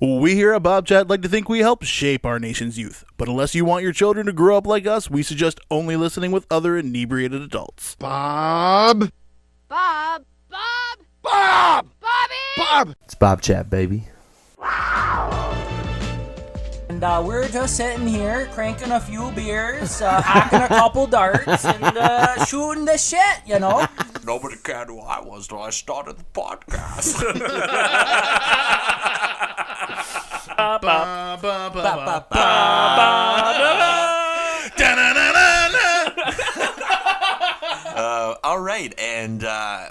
We here at Bobchat like to think we help shape our nation's youth, but unless you want your children to grow up like us, we suggest only listening with other inebriated adults. Bob! Bob! Bob! Bob! Bobby! Bob! It's Bobchat, baby. And we're just sitting here cranking a few beers, hacking a couple darts, and shooting the shit, you know? Nobody cared who I was till I started the podcast. All right, and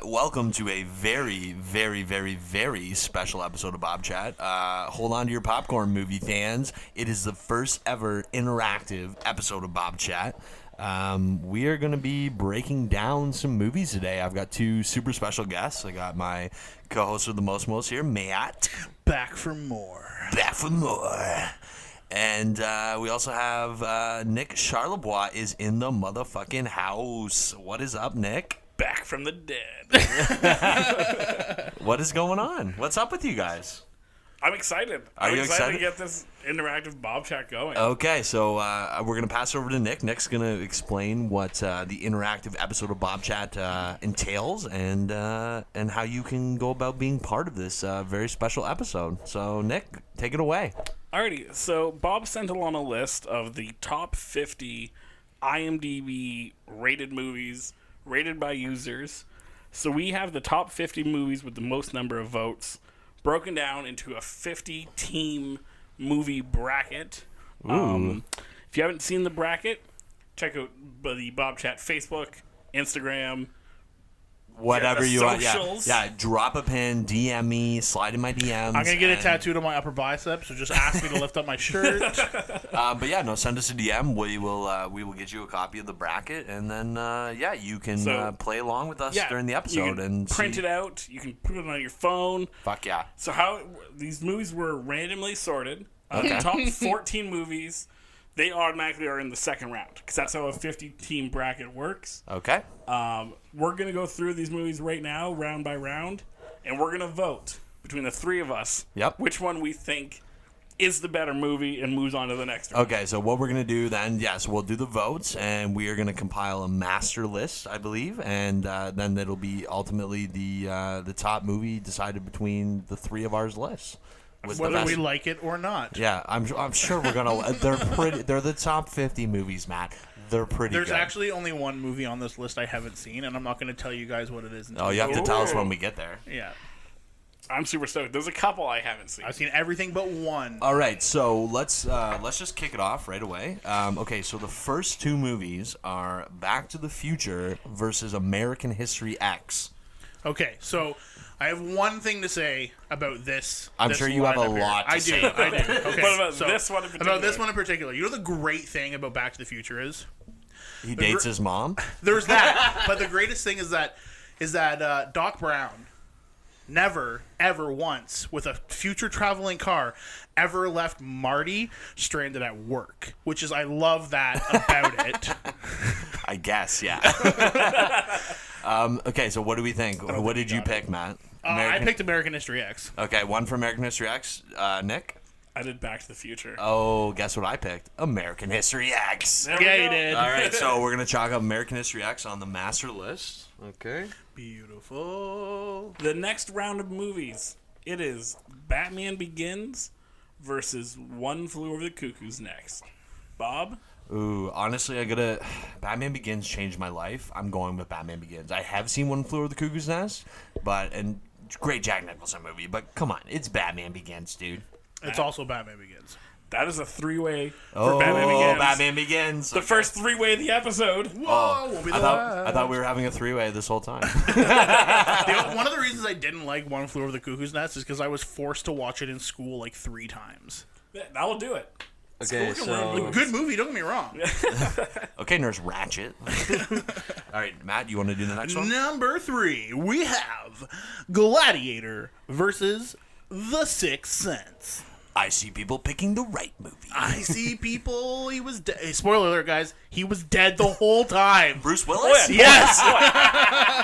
welcome to a very, very, very, very special episode of Bobchat. Hold on to your popcorn, movie fans. It is the first ever interactive episode of Bobchat. We are going to be breaking down some movies today. I've got two super special guests. I got my co-host with the most here, Matt. Back for more. Back for more. And we also have Nick Charlebois is in the motherfucking house. What is up, Nick? Back from the dead. What is going on? What's up with you guys? I'm excited. Are you excited to get this interactive Bobchat going. Okay, so we're going to pass over to Nick. Nick's going to explain what the interactive episode of Bobchat entails and how you can go about being part of this very special episode. So, Nick, take it away. Alrighty, so Bob sent along a list of the top 50 IMDb rated movies, rated by users. So we have the top 50 movies with the most number of votes, broken down into a 50-team movie bracket. If you haven't seen the bracket, check out the Bobchat Facebook, Instagram, Whatever you want. socials. Yeah, drop a pin, DM me, slide in my DMs. I'm going to get it tattooed on my upper bicep, so just ask me to lift up my shirt. But yeah, no, send us a DM. We will get you a copy of the bracket, and then you can play along with us during the episode you can and print it out. You can put it on your phone. Fuck yeah! So how these movies were randomly sorted. Okay. The top 14 movies, they automatically are in the second round because that's how a 50-team bracket works. Okay. We're gonna go through these movies right now, round by round, and we're gonna vote between the three of us. Yep. Which one we think is the better movie and moves on to the next one. Okay, so what we're going to do then, we'll do the votes, and we are going to compile a master list, I believe, and then it'll be ultimately the top movie decided between the three of ours lists. Whether we like it or not. Yeah, I'm sure we're going to... They're the top 50 movies, Matt. They're pretty There's good. actually only one movie on this list I haven't seen, and I'm not going to tell you guys what it is. Oh, you have to tell us when we get there. Yeah. I'm super stoked. There's a couple I haven't seen. I've seen everything but one. All right, so let's just kick it off right away. Okay, so the first two movies are Back to the Future versus American History X. Okay, so I have one thing to say about this. I'm this sure you have a lineup here. lot to say. I do. Okay, What about so this one in particular? About this one in particular. You know the great thing about Back to the Future is? He dates his mom? There's that. But the greatest thing is that Doc Brown never, ever once, with a future traveling car, ever left Marty stranded at work. Which is, I love that about it. I guess, yeah. Okay, so what do we think? What did you pick, Matt? I picked American History X. Okay, one for American History X. Nick? I did Back to the Future. Oh, guess what I picked? American History X. There we Yeah, go. you did. All right, so we're going to chalk up American History X on the master list. Okay. Beautiful. The next round of movies, it is Batman Begins versus One Flew Over the Cuckoo's Nest. Bob? Ooh, honestly, Batman Begins changed my life. I'm going with Batman Begins. I have seen One Flew Over the Cuckoo's Nest, and great Jack Nicholson movie, but come on, it's Batman Begins, dude. It's also Batman Begins. That is a three-way for Batman Begins. Batman Begins. The first three-way of the episode. Whoa, we'll be the I thought we were having a three-way this whole time. One of the reasons I didn't like One Flew Over the Cuckoo's Nest is because I was forced to watch it in school like 3 times. That will do it. Okay, so Good movie, don't get me wrong. Okay, Nurse Ratchet. All right, Matt, you want to do the next one? Number 3, we have Gladiator versus The Sixth Sense. I see people picking the right movie. I see people. He was dead. Spoiler alert, guys. He was dead the whole time. Bruce Willis? Yes.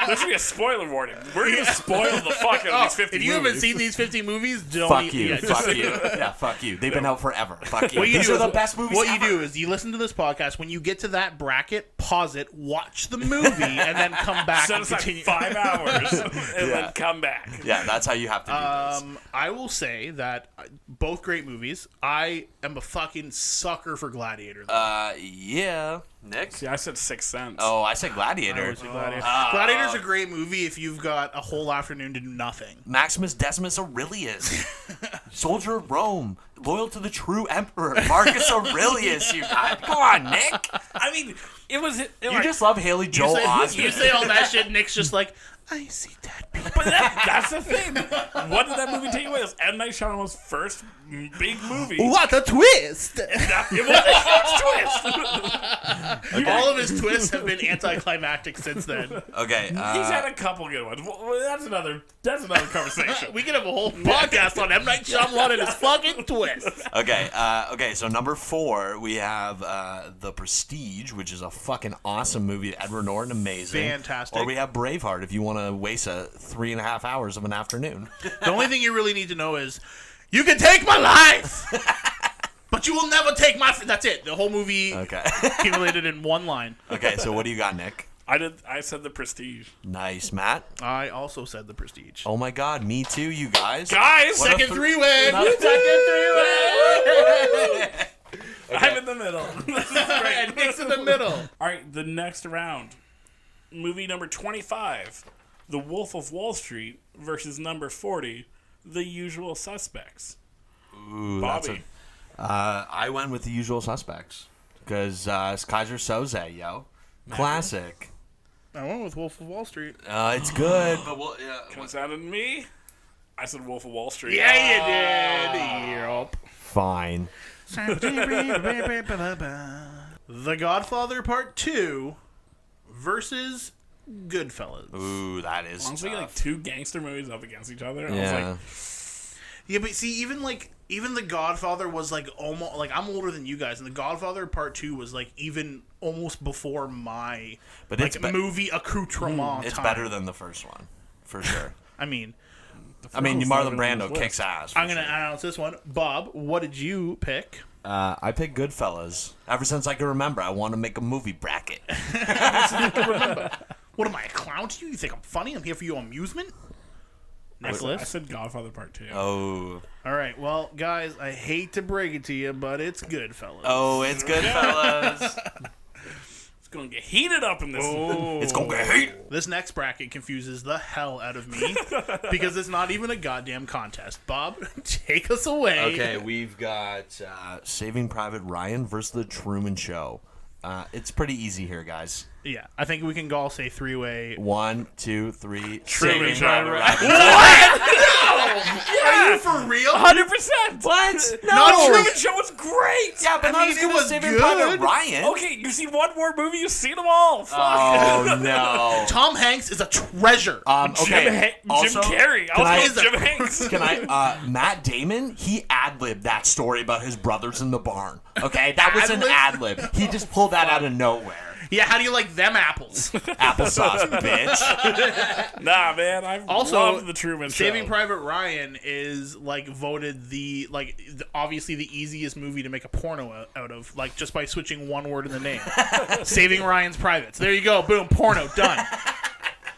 There should be a spoiler warning. We're going to spoil the fuck out of these 50 If you movies. haven't seen these 50 movies, don't Fuck you. Yeah, Fuck you. Yeah, fuck you. They've been out forever. Fuck you. What you These do are the is- best movies What ever. you do is you listen to this podcast. When you get to that bracket, pause it, watch the movie, and then come back Set and aside continue. 5 hours and then come back. Yeah, that's how you have to do this. I will say that both great movies. I am a fucking sucker for Gladiator. Though. Yeah. Nick? See, I said 6 cents. Oh, I said Gladiator. Gladiator's a great movie if you've got a whole afternoon to do nothing. Maximus Decimus Aurelius. Soldier of Rome. Loyal to the true emperor. Marcus Aurelius, you guys. Come on, Nick. I mean, it was... You just love Haley Joel Osment. You say all that shit, Nick's just like, I see dead people. But that's the thing. What did that movie take away? It was M. Night Shyamalan's first big movie. What a twist! It was a huge twist. All of his twists have been anticlimactic since then. Okay. He's had a couple good ones. Well, that's another conversation. We could have a whole podcast on M. Night Shyamalan and his fucking twists. Okay, so number 4, we have The Prestige, which is a fucking awesome movie. Edward Norton, amazing. Fantastic. Or we have Braveheart, if you want to waste 3.5 hours of an afternoon. The only thing you really need to know is, you can take my life, but you will never take my... That's it. The whole movie Okay. accumulated in one line. Okay, so what do you got, Nick? I said The Prestige. Nice. Matt? I also said The Prestige. Oh my god, me too, you guys. Guys! What a Second three-way! Another Second three-way! I'm in the middle. This is great. And Nick's in the middle. All right, the next round. Movie number 25, The Wolf of Wall Street versus number 40, The Usual Suspects. Ooh, Bobby. I went with The Usual Suspects. Because it's Kaiser Soze, yo. Classic. I went with Wolf of Wall Street. It's good, but Comes out in me. I said Wolf of Wall Street. Yeah, you did. Yep. fine. The Godfather Part 2 versus Goodfellas. Ooh, that is Honestly, tough. like 2 gangster movies up against each other. I Yeah. was like, Yeah, but see, even The Godfather was like almost like, I'm older than you guys, and The Godfather Part 2 was like even almost before my But like it's be- movie accoutrement. It's time. better than the first one, for sure. I mean, Marlon not even on Brando this kicks list. ass. for I'm gonna sure. announce this one. Bob, what did you pick? I picked Goodfellas. Ever since I can remember, I want to make a movie bracket. What am I, a clown to you? You think I'm funny? I'm here for your amusement? Nicholas? I said Godfather Part 2. Oh, All right, well, guys, I hate to break it to you, but it's Goodfellas. it's Goodfellas. It's going to get heated up in this. It's gonna get heat. This next bracket confuses the hell out of me because it's not even a goddamn contest. Bob, take us away. Okay, we've got Saving Private Ryan versus The Truman Show. It's pretty easy here, guys. Yeah, I think we can all say three-way. 1, 2, 3. Truman Saving Show. Private Ryan. Are you for real? 100%! What? No, Truman Show was great! Yeah, but I not mean, as it good was as Saving good. Private Ryan. Okay, you see one more movie, you've seen them all. Fuck. Oh no. Tom Hanks is a treasure. Okay. Jim Carrey. can I- I was Jim Hanks. Can I? Matt Damon, he ad-libbed that story about his brothers in the barn. Okay, that was an Ad-lib? ad-lib. He just pulled that out of nowhere. Yeah, how do you like them apples? Applesauce, bitch. Nah, man, I Also, love the Truman Show. Saving Private Ryan is like voted obviously the easiest movie to make a porno out of, like just by switching one word in the name. Saving Ryan's Privates. There you go. Boom. Porno. Done.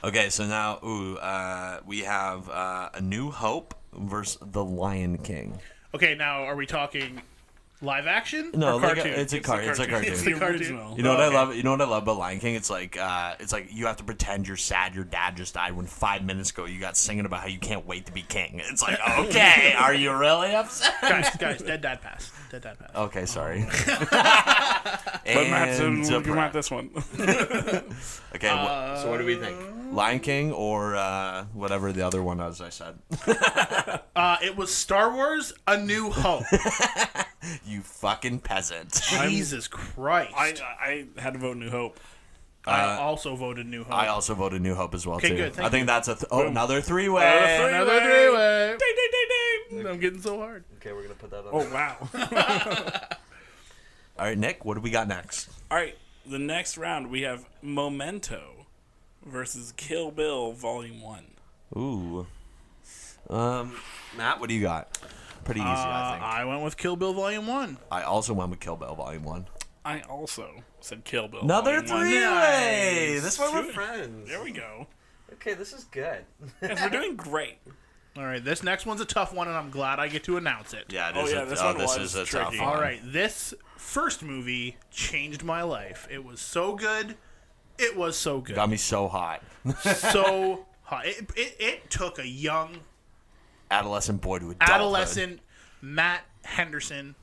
Okay, so now, we have A New Hope versus The Lion King. Okay, now are we talking live action No, or like cartoon? it's a cartoon. It's the the cartoon. original. You know what Okay. I love? You know what I love about Lion King? It's like you have to pretend you're sad your dad just died when 5 minutes ago you got singing about how you can't wait to be king. It's like, okay, are you really upset? guys, dead dad pass. Dead dad pass. Okay, sorry. But Matt's in, And you want this one. okay, so what do we think? Lion King or whatever the other one was I said? It was Star Wars: A New Hope. You fucking peasant. Jesus Christ! I had to vote New Hope. I also voted New Hope. I also voted New Hope as well, Okay, too. good, thank I think you. that's another three-way. Another three-way. Ding, ding, ding, ding. I'm getting so hard. Okay, we're gonna put that on. Oh, wow. All right, Nick, what do we got next? All right, the next round we have Memento versus Kill Bill Volume 1. Ooh. Matt, what do you got? Pretty easy, I think. I went with Kill Bill Volume 1. I also went with Kill Bill Volume 1. I also said Kill Bill Another Volume 1. three-way! Nice. This one we're friends. There we go. Okay, this is good. Yes, we're doing great. All right, this next one's a tough one, and I'm glad I get to announce it. Yeah, Oh, yeah, this one was is a tricky. tough one. All right, this first movie changed my life. It was so good. It was so good. Got me so hot. So hot. It took a young Adolescent boy to adulthood. adolescent Matt Henderson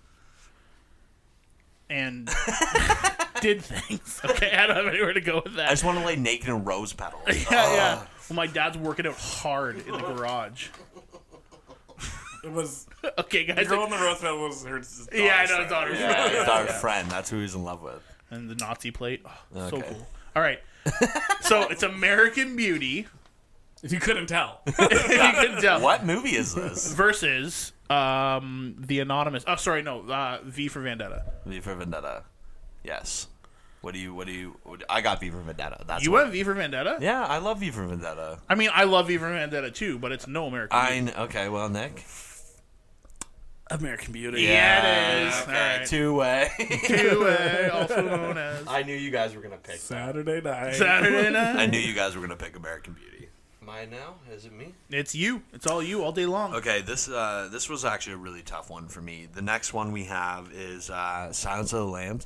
and did things. Okay, I don't have anywhere to go with that. I just want to lay naked in rose petals. yeah. Well, my dad's working out hard in the garage. It was Okay, the guys. girl in the rose bed was her. Yeah, I know it's on her. Yeah, it's our friend. That's who he's in love with. And the Nazi plate. Oh, so Okay. cool. All right. So it's American Beauty. If you couldn't tell, If you can tell. What movie is this? Versus the Anonymous. Oh, sorry, no. V for Vendetta. V for Vendetta. Yes. I got V for Vendetta. That's You what- went V for Vendetta? Yeah, I love V for Vendetta. I mean, I love V for Vendetta too, but it's no American Beauty. Okay, well, Nick. American Beauty. Yeah, it is. Okay, All right. two-way. Two-way, also known as I knew you guys were gonna pick. Saturday night. Saturday Night. I knew you guys were going to pick American Beauty. Mine now? Is it me? It's you. It's all you all day long. Okay, this was actually a really tough one for me. The next one we have is Silence of the Lambs.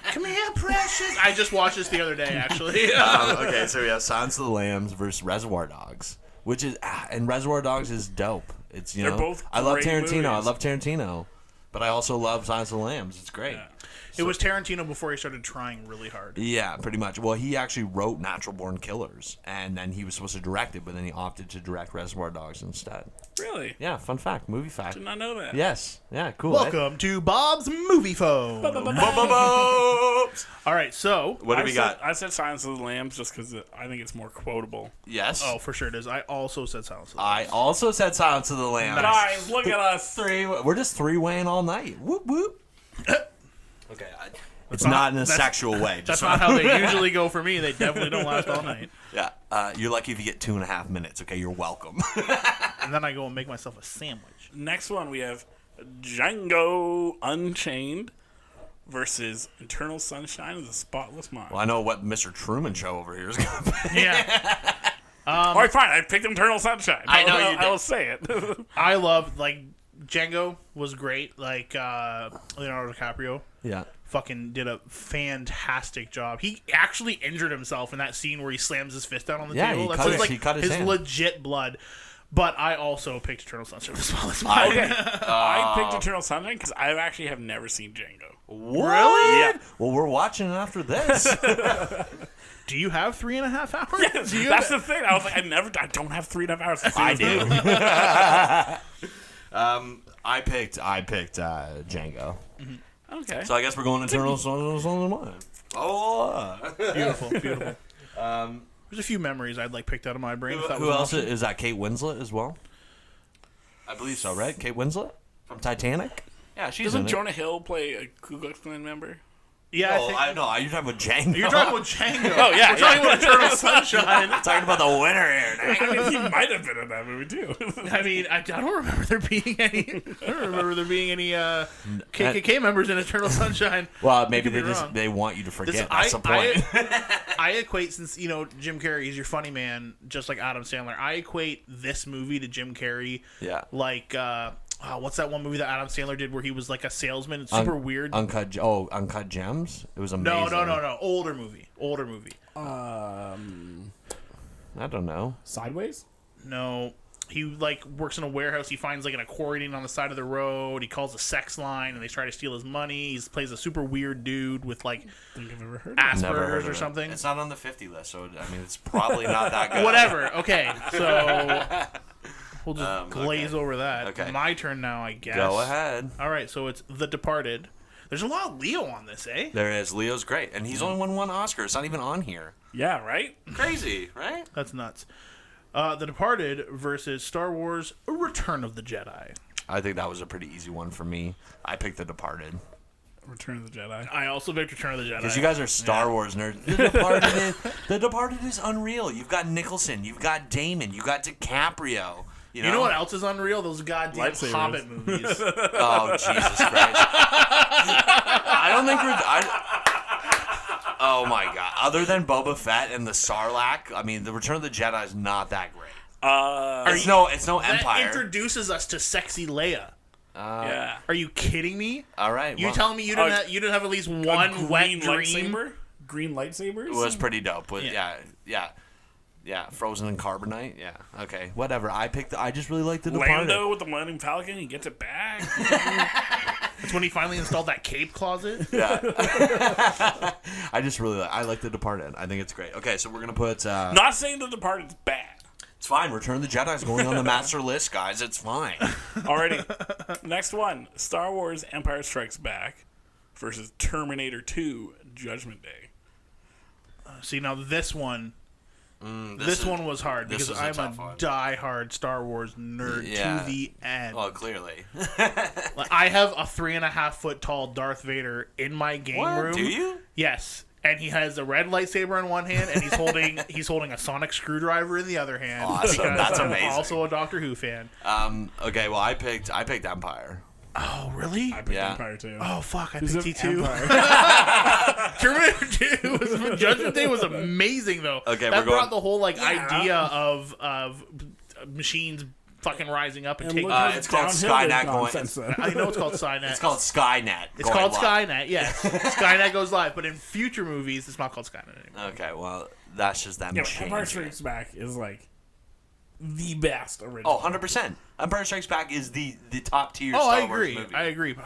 Come here, precious. I just watched this the other day, actually. Okay, so we have Silence of the Lambs versus Reservoir Dogs, which is and Reservoir Dogs is dope. It's They're know both I love great Tarantino. I movies. love Tarantino, but I also love Silence of the Lambs. It's great. Yeah. It was Tarantino before he started trying really hard. Yeah, pretty much. Well, he actually wrote Natural Born Killers, and then he was supposed to direct it, but then he opted to direct Reservoir Dogs instead. Really? Yeah, fun fact, movie fact. Did not know that. Yes, yeah, cool. eh? Welcome to Bob's Movie Phone. All right, so What do we got? I said Silence of the Lambs just because I think it's more quotable. Yes. oh, for sure it is. I also said Silence of the I also said Silence of the Lambs. Guys, look at us. We're just three-weighing all night. Whoop whoop. Okay. It's not in a that's- sexual way. That's Just not how they usually go for me. They definitely don't last all night. yeah. You're lucky if you get 2.5 minutes. Okay, you're welcome. And then I go and make myself a sandwich. Next one we have Django Unchained versus Eternal Sunshine of the Spotless Mind. well, I know what Mr. Truman Show over here is going to be. Yeah. All right, fine. I picked Eternal Sunshine. I know you did. I will say it. I love, like, Django was great. Like, Leonardo DiCaprio Yeah. fucking did a fantastic job. He actually injured himself in that scene where he slams his fist down on the Yeah, table. he That's cut his, his- he cut his hand. legit blood. But I also picked Eternal Sunshine of the Spotless Mind. Okay, I picked Eternal Sunshine because I actually have never seen Django. Really? Yeah. Well, we're watching it after this. Do you have 3.5 hours? Do you That's the thing. I was like, I don't have 3.5 hours to see I this do. movie. I picked Django. Okay. So I guess we're going Eternal Sunshine. Oh. Beautiful, beautiful. There's a few memories I'd like picked out of my brain. If that Who was an else option. is that? Kate Winslet as well. I believe so, right? Kate Winslet from Titanic. Yeah, she's Doesn't in it. Jonah Hill play a Ku Klux Klan member? Yeah, Oh, I think. you're talking about Django. You're talking about Django. Oh, yeah, We're talking about Eternal Sunshine. talking about the winner here. Nick. I mean, he might have been in that movie too. I mean, I don't remember there being any. I don't remember there being any KKK members in Eternal Sunshine. Well, maybe Could be they wrong. they want you to forget. This- That's the point. I equate, since Jim Carrey is your funny man, just like Adam Sandler. I equate this movie to Jim Carrey. Yeah. Like, what's that one movie that Adam Sandler did where he was like a salesman? It's super weird. Uncut Gems. It was amazing. No. Older movie. I don't know. Sideways? No. He like works in a warehouse. He finds like an accordion on the side of the road. He calls a sex line, and they try to steal his money. He plays a super weird dude with like Think I've ever heard. Asperger's Never heard of or it. something. It's not on the 50 list, so I mean, it's probably not that good. Whatever. Okay, so we'll just Okay. glaze over that. Okay. My turn now, I guess. Go ahead. All right, so it's The Departed. There's a lot of Leo on this, eh? There is. Leo's great, and he's only won one Oscar. It's not even on here. Yeah, right? Crazy, right? That's nuts. The Departed versus Star Wars: Return of the Jedi. I think that was a pretty easy one for me. I picked The Departed. Return of the Jedi. I also picked Return of the Jedi. Because you guys are Star Wars nerds. The Departed is unreal. You've got Nicholson. You've got Damon. You got DiCaprio. You know what else is unreal? Those goddamn Lightsabers. Hobbit movies. Oh, Jesus Christ. I don't think oh, my God. Other than Boba Fett and the Sarlacc, I mean, The Return of the Jedi is not that great. It's no That Empire. introduces us to sexy Leia. Yeah. Are you kidding me? All right. You well, telling me you didn't have at least one wet dream? lightsaber? Green lightsabers? It was pretty dope. But Yeah. yeah. Frozen in carbonite. Yeah. Okay. Whatever. I just really like The Departed. Lando with the Millennium Falcon, he gets it back. That's when he finally installed that cape closet. Yeah. I just really like The Departed. I think it's great. Okay, so we're gonna put. Not saying The Departed's bad. It's fine. Return of the Jedi is going on the master list, guys. It's fine. Alrighty. Next one. Star Wars Empire Strikes Back versus Terminator 2 Judgment Day. See, now this one This one was hard this because was a I'm tough a one. die-hard Star Wars nerd Yeah. to the end. Well, clearly. Like, I have a 3.5-foot tall Darth Vader in my game room. Do you? Yes, and he has a red lightsaber in one hand, and he's holding a sonic screwdriver in the other hand. Awesome. because That's I'm amazing. also a Doctor Who fan. Okay. Well, I picked Empire. Oh, really? I picked Yeah. Empire 2. Oh, fuck! I Who's picked in T2. Empire? Terminator 2 Judgment Day was amazing, though. Okay, that we're going- brought the whole Yeah. idea of machines fucking rising up and And taking. look how it's called downhill they've Skynet gone going- since then. I know it's called Skynet. It's called Skynet. It's going called live. Skynet. Yes, Skynet goes live, but in future movies, it's not called Skynet anymore. Okay. Well, that's just them Yeah, but changing. Empire Strikes Back is like the best original. Oh, 100%. Empire Strikes Back is the top tier Oh, Star I Wars agree. movie. I agree, but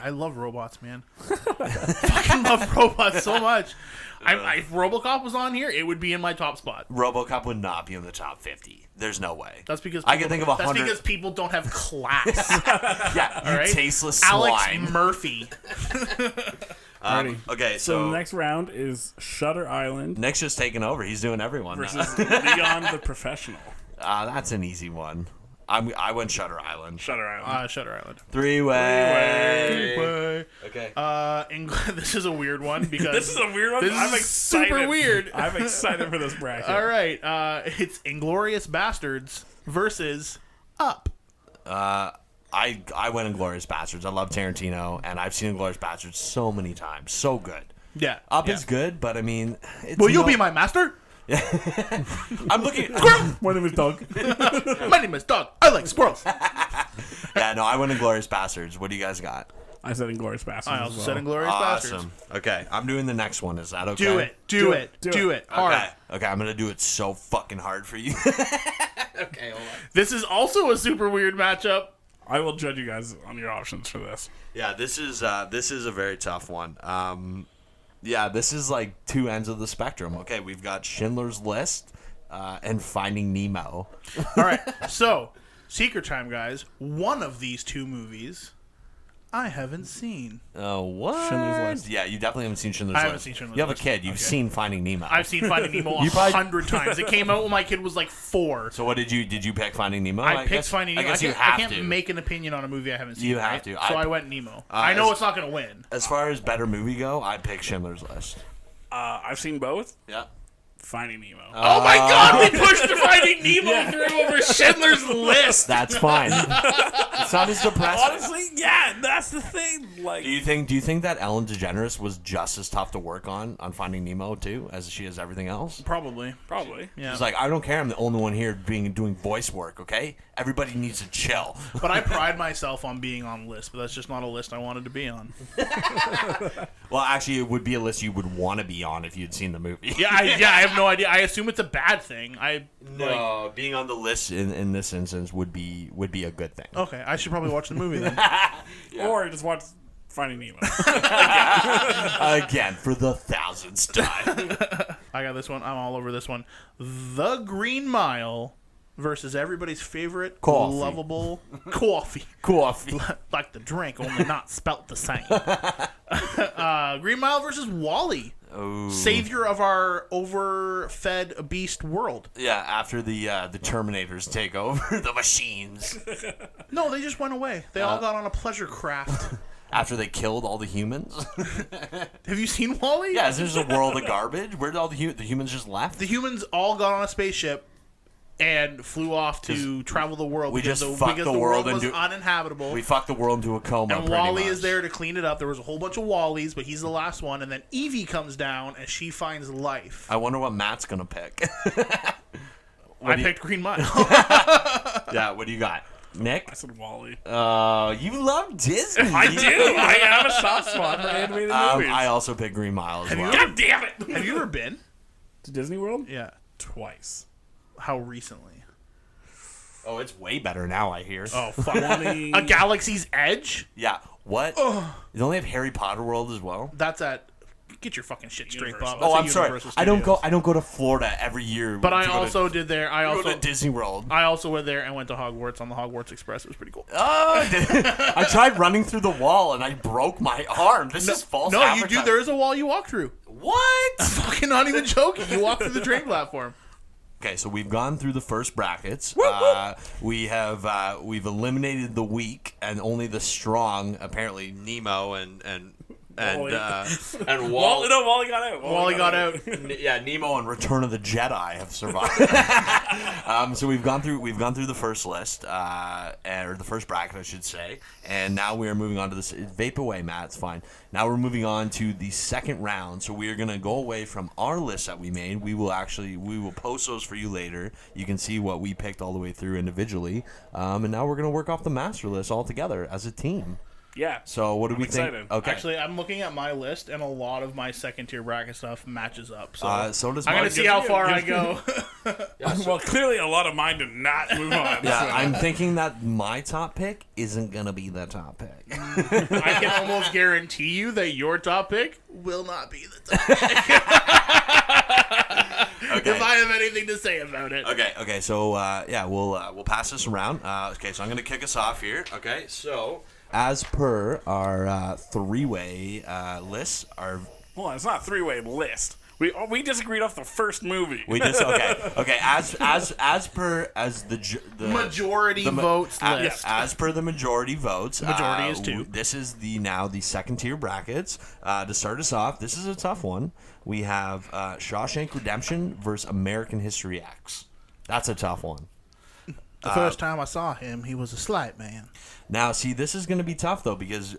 I love robots, man. Fucking love robots so much. If RoboCop was on here, it would be in my top spot. RoboCop would not be in the top 50. There's no way. That's because I can think of That's 100. because people don't have class. Yeah, you All right? tasteless Alex swine. Murphy. Okay, So so the next round is Shutter Island Nick's just taking over. He's doing everyone. versus Leon the Professional. That's an easy one. I went Shutter Island. Shutter Island. Shutter Island. Three-way. Okay. This is a weird one because This is a weird one. This I'm is excited. super weird. I'm excited for this bracket. All right, it's Inglorious Bastards versus Up. I went Inglourious Bastards. I love Tarantino, and I've seen Inglourious Bastards so many times. So good. Yeah, Up is good, but I mean, it's Will you be my master? I'm looking. My name is Doug. My name is Doug. I like squirrels. Yeah, no, I went Inglourious Bastards. What do you guys got? I said Inglourious Bastards. I as also well. said Inglorious Bastards. Awesome. Okay, I'm doing the next one. Is that okay? Do it. Hard. Okay, I'm gonna do it so fucking hard for you. Okay, hold on. This is also a super weird matchup. I will judge you guys on your options for this. Yeah, this is a very tough one. Yeah, this is like two ends of the spectrum. Okay, we've got Schindler's List and Finding Nemo. All right, so secret time, guys. One of these two movies I haven't seen. Oh, what? Schindler's List. Yeah, you definitely haven't seen Schindler's I List. haven't seen Schindler's You have List. a kid. You've seen Finding Nemo. I've seen Finding Nemo You probably- 100 times. It came out when my kid was like 4. So what did you pick Finding Nemo? I picked guess, Finding Nemo. I guess you I have can't to. make an opinion on a movie I haven't seen. You have right? to. So I went Nemo. I know it's not going to win. As far as better movie go, I pick Schindler's List. I've seen both. Yeah. Finding Nemo. Oh my God! We pushed the Finding Nemo through over Schindler's List. That's fine. It's not as depressing. Honestly, yeah, that's the thing. Like, Do you think that Ellen DeGeneres was just as tough to work on Finding Nemo too as she is everything else? Probably. probably. Yeah. She's like, I don't care. I'm the only one here doing voice work. Okay, everybody needs to chill. But I pride myself on being on a list, but that's just not a list I wanted to be on. Well, actually, it would be a list you would want to be on if you'd seen the movie. Yeah, I have no idea. I assume it's a bad thing. No, being on the list in this instance would be a good thing. Okay, I should probably watch the movie then. Or just watch Finding Nemo. Again, for the 1000th time. I got this one. I'm all over this one. The Green Mile versus everybody's favorite Coffee. lovable coffee. Coffee. Like the drink, only not spelt the same. Green Mile versus Wall-E. Oh. Savior of our overfed beast world. Yeah, after the Terminators take over the machines. No, they just went away. They all got on a pleasure craft. After they killed all the humans. Have you seen WALL-E? Yeah, is there just a world of garbage? Where did all the humans just left? The humans all got on a spaceship and flew off to travel the world. We because just fucked because the the world was into- uninhabitable. We fucked the world into a coma. And pretty Wally much. is there to clean it up. There was a whole bunch of Wallies, but he's the last one. And then Evie comes down and she finds life. I wonder what Matt's gonna pick. I picked Green Mile. Yeah, what do you got? Nick? I said Wally. You love Disney. I do. I have a soft spot for animated movies. I also picked Green Mile as well. God damn it! Have you ever been? To Disney World? Yeah. Twice. How recently? Oh, it's way better now, I hear. Oh, fuck. 20. A Galaxy's Edge? Yeah. What? They only have Harry Potter World as well? That's at... Get your fucking shit straight, Universal. Bob. Oh, That's I'm at sorry. Universal I don't Studios. go to Florida every year. But I to go to- also did there. I go also to Disney World. I also went there and went to Hogwarts on the Hogwarts Express. It was pretty cool. Oh, I tried running through the wall and I broke my arm. This is false No, you advertising. do. There is a wall you walk through. What? Fucking not even joking. You walk through the train platform. Okay, so we've gone through the first brackets. We've eliminated the weak and only the strong. Apparently, Nemo and Wally. and Wall. No, Wally got out. Wally got out. Yeah, Nemo and Return of the Jedi have survived. So we've gone through the first list, or the first bracket, I should say, and now we are moving on to this. Vape away, Matt. It's fine. Now we're moving on to the second round. So we are gonna go away from our list that we made. We will post those for you later. You can see what we picked all the way through individually, and now we're gonna work off the master list all together as a team. Yeah. So what do we think? excited. Okay. Actually, I'm looking at my list, and a lot of my second tier bracket stuff matches up. So, So does I'm mine. gonna see how far I go. Well, clearly a lot of mine did not move on. Yeah, so. I'm thinking that my top pick isn't gonna be the top pick. I can almost guarantee you that your top pick will not be the top pick. Okay. If I have anything to say about it. Okay. So we'll pass this around. Okay, so I'm gonna kick us off here. Okay, so as per our three-way lists, Well, it's not a three-way list. We just agreed off the first movie. we just okay. As the Majority votes list. As per the majority votes, Majority is 2. This is now the second tier brackets. To start us off, this is a tough one. We have Shawshank Redemption versus American History X. That's a tough one. The first time I saw him, he was a slight man. Now, see, this is going to be tough though because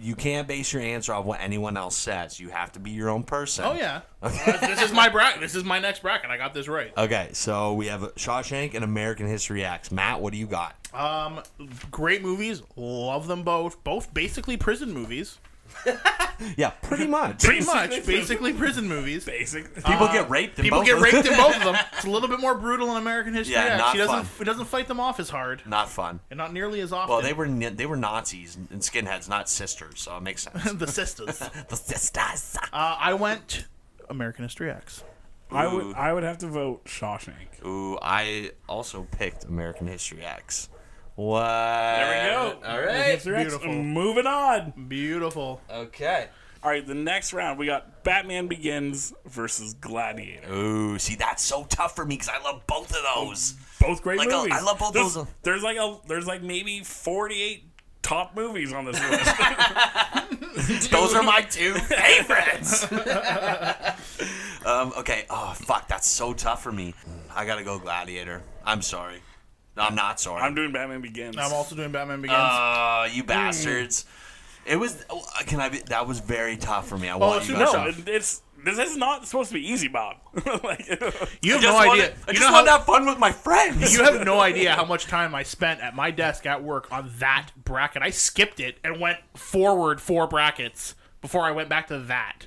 you can't base your answer off what anyone else says. You have to be your own person. Oh yeah. This is my bracket. This is my next bracket. I got this right. Okay, so we have Shawshank and American History X. Matt, what do you got? Great movies. Love them both. Both basically prison movies. Yeah, pretty much. Pretty much. Basically prison movies. Basic. People get raped in People both get of them. raped in both of them. It's a little bit more brutal in American History Yeah, X. not He fun. doesn't fight them off as hard, Not fun. and not nearly as often. Well, they were Nazis and skinheads, not sisters, so it makes sense. the sisters. The sisters. I went American History X. I would have to vote Shawshank. Ooh, I also picked American History X. What? There we go. All right. Beautiful. Moving on. Beautiful. Okay. All right, the next round we got Batman Begins versus Gladiator. Ooh, see, that's so tough for me because I love both of those. Both great Like, movies. I love both there's, those. There's like maybe 48 top movies on this list. Those are my two favorites. Okay. Oh, fuck. That's so tough for me. I gotta go Gladiator. I'm sorry. No, I'm not sorry. I'm doing Batman Begins. I'm also doing Batman Begins. You bastards. It was. That was very tough for me. I Oh, want it's you super guys. tough. This is not supposed to be easy, Bob. Like, You have I no idea. I You just know want to how, have fun with my friends. you have no idea how much time I spent at my desk at work on that bracket. I skipped it and went forward 4 brackets before I went back to that.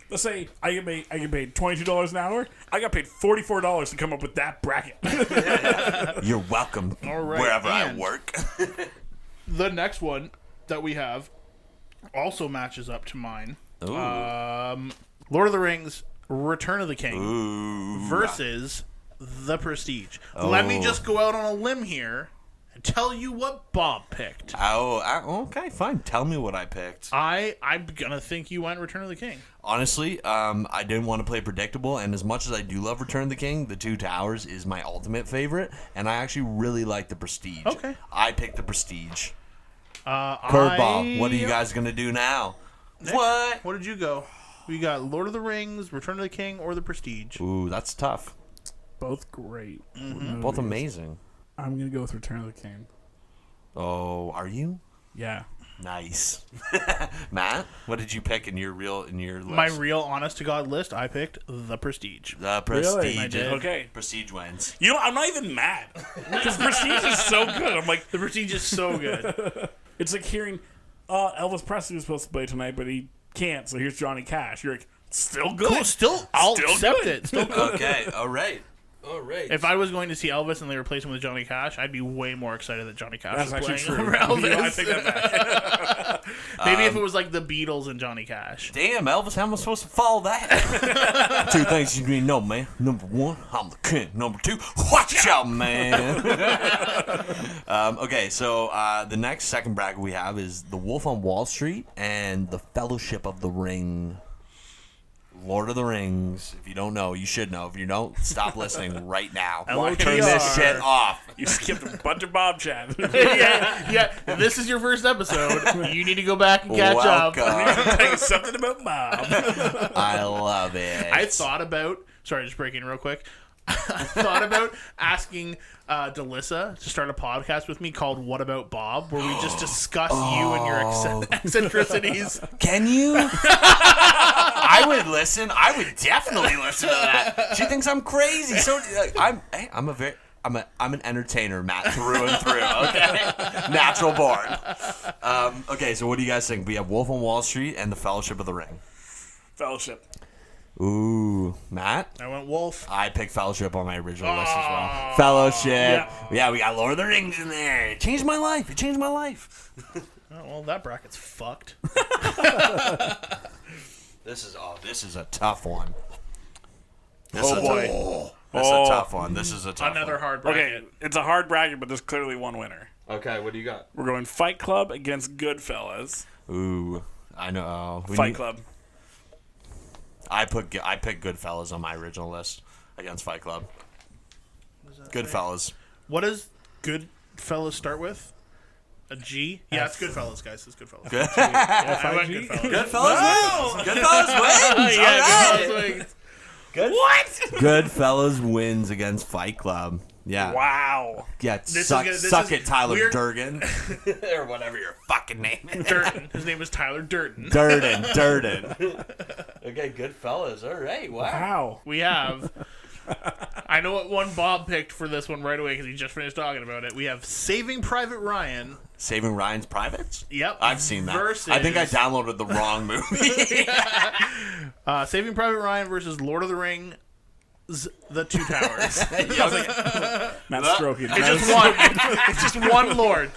let's say I get paid $22 an hour. I got paid $44 to come up with that bracket. You're welcome. All right, wherever I and- work. The next one that we have also matches up to mine. Ooh. Lord of the Rings, Return of the King Ooh. versus The Prestige. Let me just go out on a limb here and tell you what Bob picked. Okay, fine. Tell me what I picked. I'm gonna think you went Return of the King. Honestly, I didn't want to play predictable, and as much as I do love Return of the King, The Two Towers is my ultimate favorite, and I actually really like The Prestige. Okay. I picked The Prestige. Curveball. What are you guys going to do now? Nick, what did you go? We got Lord of the Rings, Return of the King, or The Prestige. Ooh, that's tough. Both great. Both amazing. I'm gonna go with Return of the King. Oh, are you? Yeah. Nice. Matt, what did you pick in your list? My real honest to God list, I picked The Prestige. The Prestige. I did. Okay. Prestige wins. You know, I'm not even mad because Prestige is so good. I'm like, The Prestige is so good. it's like hearing, Elvis Presley was supposed to play tonight, but he can't. So here's Johnny Cash. You're like, still good. Cool, I'll Still accept good. it. Still good. Okay, all right. All right. If I was going to see Elvis and they replaced him with Johnny Cash, I'd be way more excited that Johnny Cash That's was actually playing true. over Elvis. I take that back. Maybe if it was like the Beatles and Johnny Cash. Damn, Elvis, how am I supposed to follow that? Two things you need to know, man. Number one, I'm the king. Number two, watch out, man. Okay, so the next second bracket we have is The Wolf on Wall Street and The Fellowship of the Ring. Lord of the Rings. If you don't know, you should know. If you don't, stop listening right now. LOTR. Turn this shit off. You skipped a bunch of Bobchat. yeah. If this is your first episode, you need to go back and catch up. Welcome. Tell you something about Bob. I love it. I thought about. Sorry, just breaking real quick. I thought about asking Delissa to start a podcast with me called "What About Bob," where we just discuss you and your eccentricities. Can you? I would listen. I would definitely listen to that. She thinks I'm crazy. So I'm an entertainer, Matt, through and through. Okay, natural born. Okay, so what do you guys think? We have Wolf on Wall Street and The Fellowship of the Ring. Fellowship. Ooh, Matt? I went Wolf. I picked Fellowship on my original list as well. Fellowship. Yeah, we got Lord of the Rings in there. It changed my life. It changed my life. Oh, well, that bracket's fucked. This is a tough one. This is boy. This is a tough one. This is a tough Another one. hard bracket. Okay, it's a hard bracket, but there's clearly one winner. Okay, what do you got? We're going Fight Club against Goodfellas. Ooh, I know. Fight Club. I picked Goodfellas on my original list against Fight Club. Goodfellas. What does Goodfellas start with? A G? Yeah, it's Goodfellas, guys. It's Goodfellas. Good. I went Goodfellas. Goodfellas wins. Goodfellas wins. Yeah, All right. Goodfellas wins. What? Goodfellas wins against Fight Club. Yeah. Wow. Yeah. This Suck is it, Tyler weird. Durden, or whatever your fucking name is. Durden. His name is Tyler Durden. Durden. Okay, good fellas. All right, wow. Wow. We have. I know what one Bob picked for this one right away because he just finished talking about it. We have Saving Private Ryan. Saving Ryan's Privates? Yep. I've seen that. Versus, I think I downloaded the wrong movie. Saving Private Ryan versus Lord of the Rings, The Two Towers. Matt stroking. It's just one. It's just one Lord.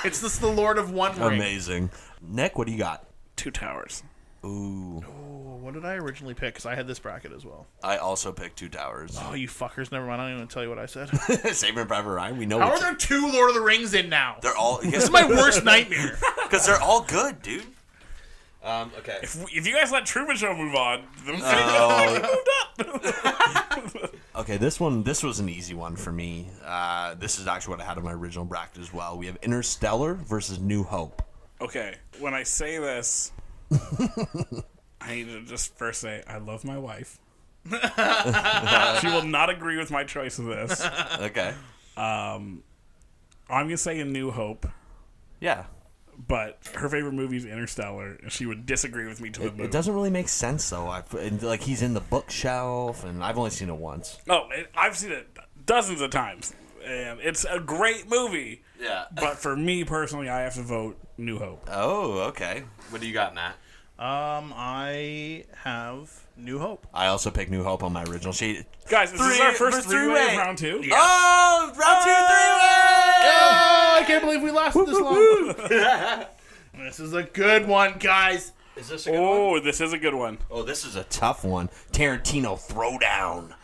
It's just the Lord of one ring. Amazing. Nick, what do you got? Two Towers. Ooh. Oh, what did I originally pick? Because I had this bracket as well. I also picked Two Towers. Oh, you fuckers. Never mind. I don't even tell you what I said. Saving Private Ryan. We know. How are there two Lord of the Rings in now? They're all. This is my worst nightmare. Because they're all good, dude. Okay. If you guys let Truman Show move on, the moved up. Okay, this was an easy one for me. This is actually what I had in my original bracket as well. We have Interstellar versus New Hope. Okay, when I say this, I need to just first say I love my wife. She will not agree with my choice of this. Okay. I'm gonna say A New Hope, Yeah. but her favorite movie is Interstellar, and she would disagree with me to the moon. It doesn't really make sense though. Like he's in the bookshelf, and I've only seen it once. I've seen it dozens of times, and it's a great movie. Yeah. But for me personally, I have to vote New Hope. Oh, okay. What do you got, Matt? I have New Hope. I also picked New Hope on my original sheet. Guys, this is our first three-way of round two. Yeah. Oh, round 2, 3-way! Oh, I can't believe we lasted this long. This is a good one, guys. Is this a good one? Oh, this is a good one. Oh, this is a tough one. Tarantino Throwdown.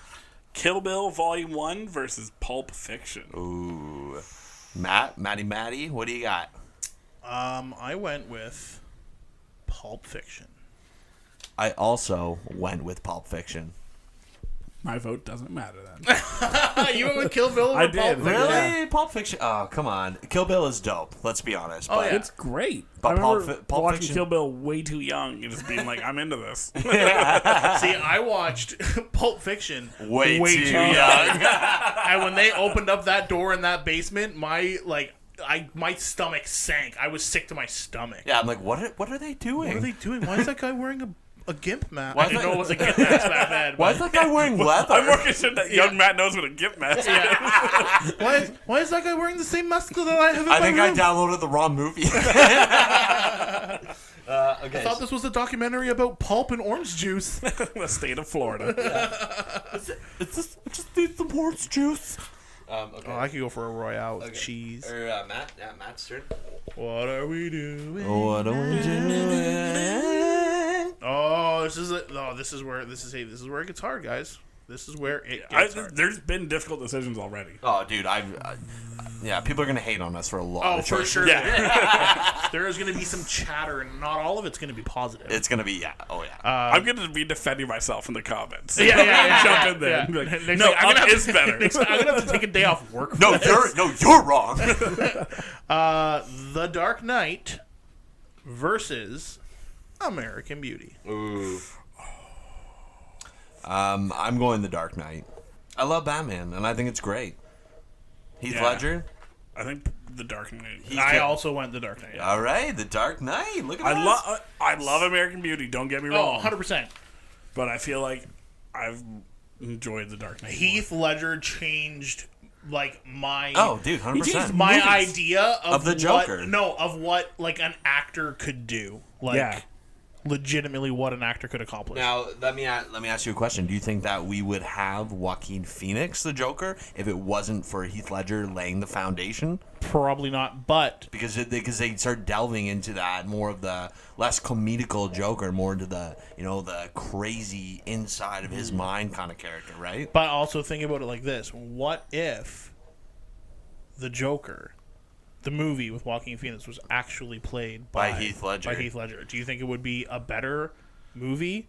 Kill Bill Volume 1 versus Pulp Fiction. Ooh. Matty, what do you got? I went with Pulp Fiction. I also went with Pulp Fiction. My vote doesn't matter then. You went with Kill Bill over I Pulp did. Fiction? Really? Yeah. Pulp Fiction? Oh, come on. Kill Bill is dope. Let's be honest. Oh, but yeah. It's great. But I remember Pulp watching Fiction- Kill Bill way too young and just being like, I'm into this. See, I watched Pulp Fiction way too young. and when they opened up that door in that basement, my stomach sank. I was sick to my stomach. Yeah, I'm like, what are they doing? What are they doing? Why is that guy wearing a gimp mask? Why I is didn't that- know it was a gimp mask back then. Why is that guy wearing leather? I'm more concerned that young Matt knows what a gift mask is. Why is that guy wearing the same mask that I have in I my think I room? downloaded the wrong movie. Okay. I thought this was a documentary about pulp and orange juice. The state of Florida. Just need some orange juice. Okay. Oh, I could go for a Royale with Okay. cheese. Or Matt. Yeah, Matt's turn. What are we doing? What are we doing? Oh, this is where it gets hard, guys. This is where it gets hard. There's been difficult decisions already. Oh, dude, yeah, people are gonna hate on us for a lot Oh, of for choices. sure. Yeah. There is going to be some chatter, and not all of it's going to be positive. It's gonna be oh yeah. I'm going to be defending myself in the comments. yeah. Jump in there. Yeah. Be like, Next no, thing, I'm up gonna is better. I'm going to have to take a day off work for No, this. you're wrong. The Dark Knight versus American Beauty. Ooh. I'm going The Dark Knight. I love Batman, and I think it's great. Heath Yeah. Ledger. I think The Dark Knight. I also went The Dark Knight. All right, The Dark Knight. Look at us. I love American Beauty, don't get me Oh, wrong. 100%. But I feel like I've enjoyed The Dark Knight. Heath Ledger changed my Oh, dude, 100%. my movies. idea of the Joker. of what like an actor could do. Like Yeah. legitimately what an actor could accomplish. Now, let me ask you a question. Do you think that we would have Joaquin Phoenix, the Joker, if it wasn't for Heath Ledger laying the foundation? Probably not, but Because they start delving into that more of the less comedical Joker, more into the the crazy inside of his mind kind of character, right? but also think about it like this. What if the Joker, the movie with Joaquin Phoenix, was actually played By Heath Ledger. By Heath Ledger. Do you think it would be a better movie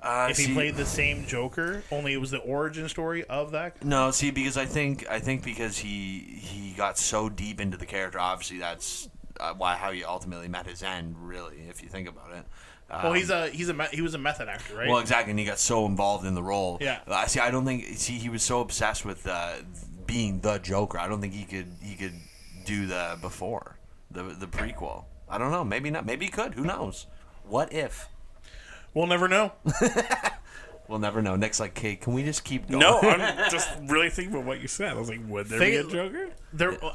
if he See- played the same Joker, only it was the origin story of that? No, see, because I think because he got so deep into the character. Obviously, that's how he ultimately met his end. Really, if you think about it. Well, he was a method actor, right? Well, exactly, and he got so involved in the role. Yeah. See, I don't think. See, he was so obsessed with being the Joker. I don't think he could do the before the prequel. I don't know. Maybe not. Maybe he could. Who knows? What if? We'll never know. We'll never know. Nick's like, "Hey, can we just keep going?" No, I'm just really thinking about what you said. I was like, would there be a Think- Joker?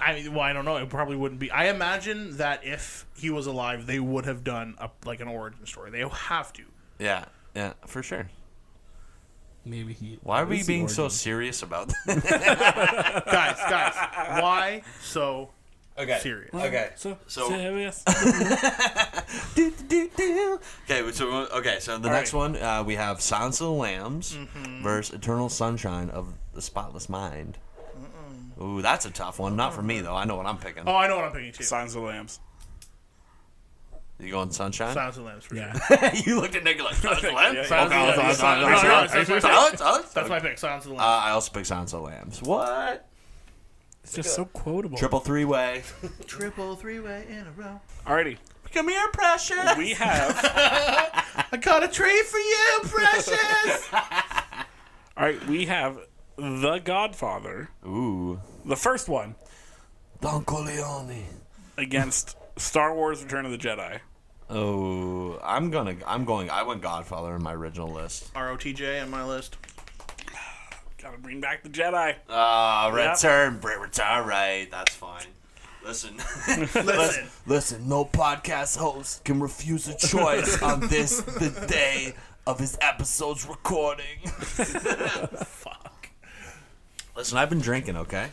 I don't know. It probably wouldn't be. I imagine that if he was alive, they would have done an origin story. They have to. Yeah, for sure. Maybe he. Why are we is the being so origin. serious about that? guys, why so Okay. serious? Okay. So Okay, serious. so the next one we have Silence of the Lambs versus Eternal Sunshine of the Spotless Mind. Ooh, that's a tough one. Not for me though. I know what I'm picking. Oh, I know what I'm picking too. Silence of the Lambs. You going Sunshine? Silence of the Lambs for sure. Yeah. You looked at Nick like Silence of the Lambs. Yeah, Silence of the Lambs. That's my pick. Silence of the Lambs. I also pick Silence of the Lambs. What? It's just so quotable. Triple three-way. Triple three-way in a row. Alrighty. Come here, precious. We have. I got a treat for you, precious. Alright, we have The Godfather, Ooh. the first one, Don Corleone. against Star Wars: Return of the Jedi. Oh, I went Godfather in my original list. ROTJ on my list. Gotta bring back the Jedi. Return. All right, that's fine. Listen. Listen, no podcast host can refuse a choice on the day of his episode's recording. Fuck. Listen, I've been drinking, okay?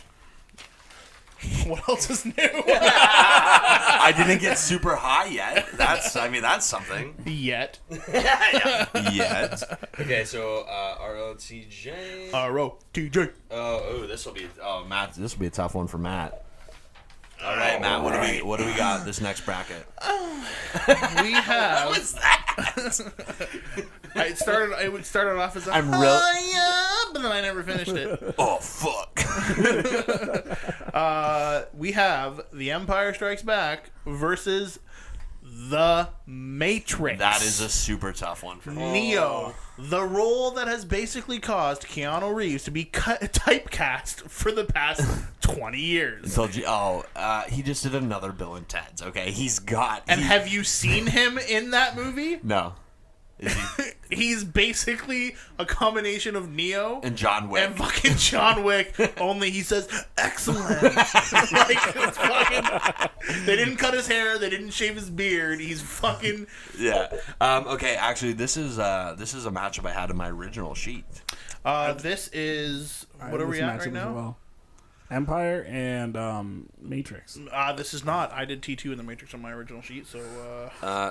What else is new? I didn't get super high yet. That's something. Yet. Yet. Okay, so ROTJ. ROTJ. Matt, this will be a tough one for Matt. All right, Matt. What do we got this next bracket? We have. What was that? It started off as a I'm real- but then I never finished it. Oh fuck. We have The Empire Strikes Back versus The Matrix. That is a super tough one for me. Neo, the role that has basically caused Keanu Reeves to be typecast for the past 20 years. Told you. He just did another Bill and Ted's. Okay, And have you seen him in that movie? No. Is he? He's basically a combination of Neo And John Wick. and fucking John Wick, only he says, excellent. Like, it's fucking... They didn't cut his hair, they didn't shave his beard, he's fucking... Yeah. Okay. Actually, this is a matchup I had in my original sheet. This is... What are we at right now? Well. Empire and Matrix. This is not. I did T2 in the Matrix on my original sheet, so...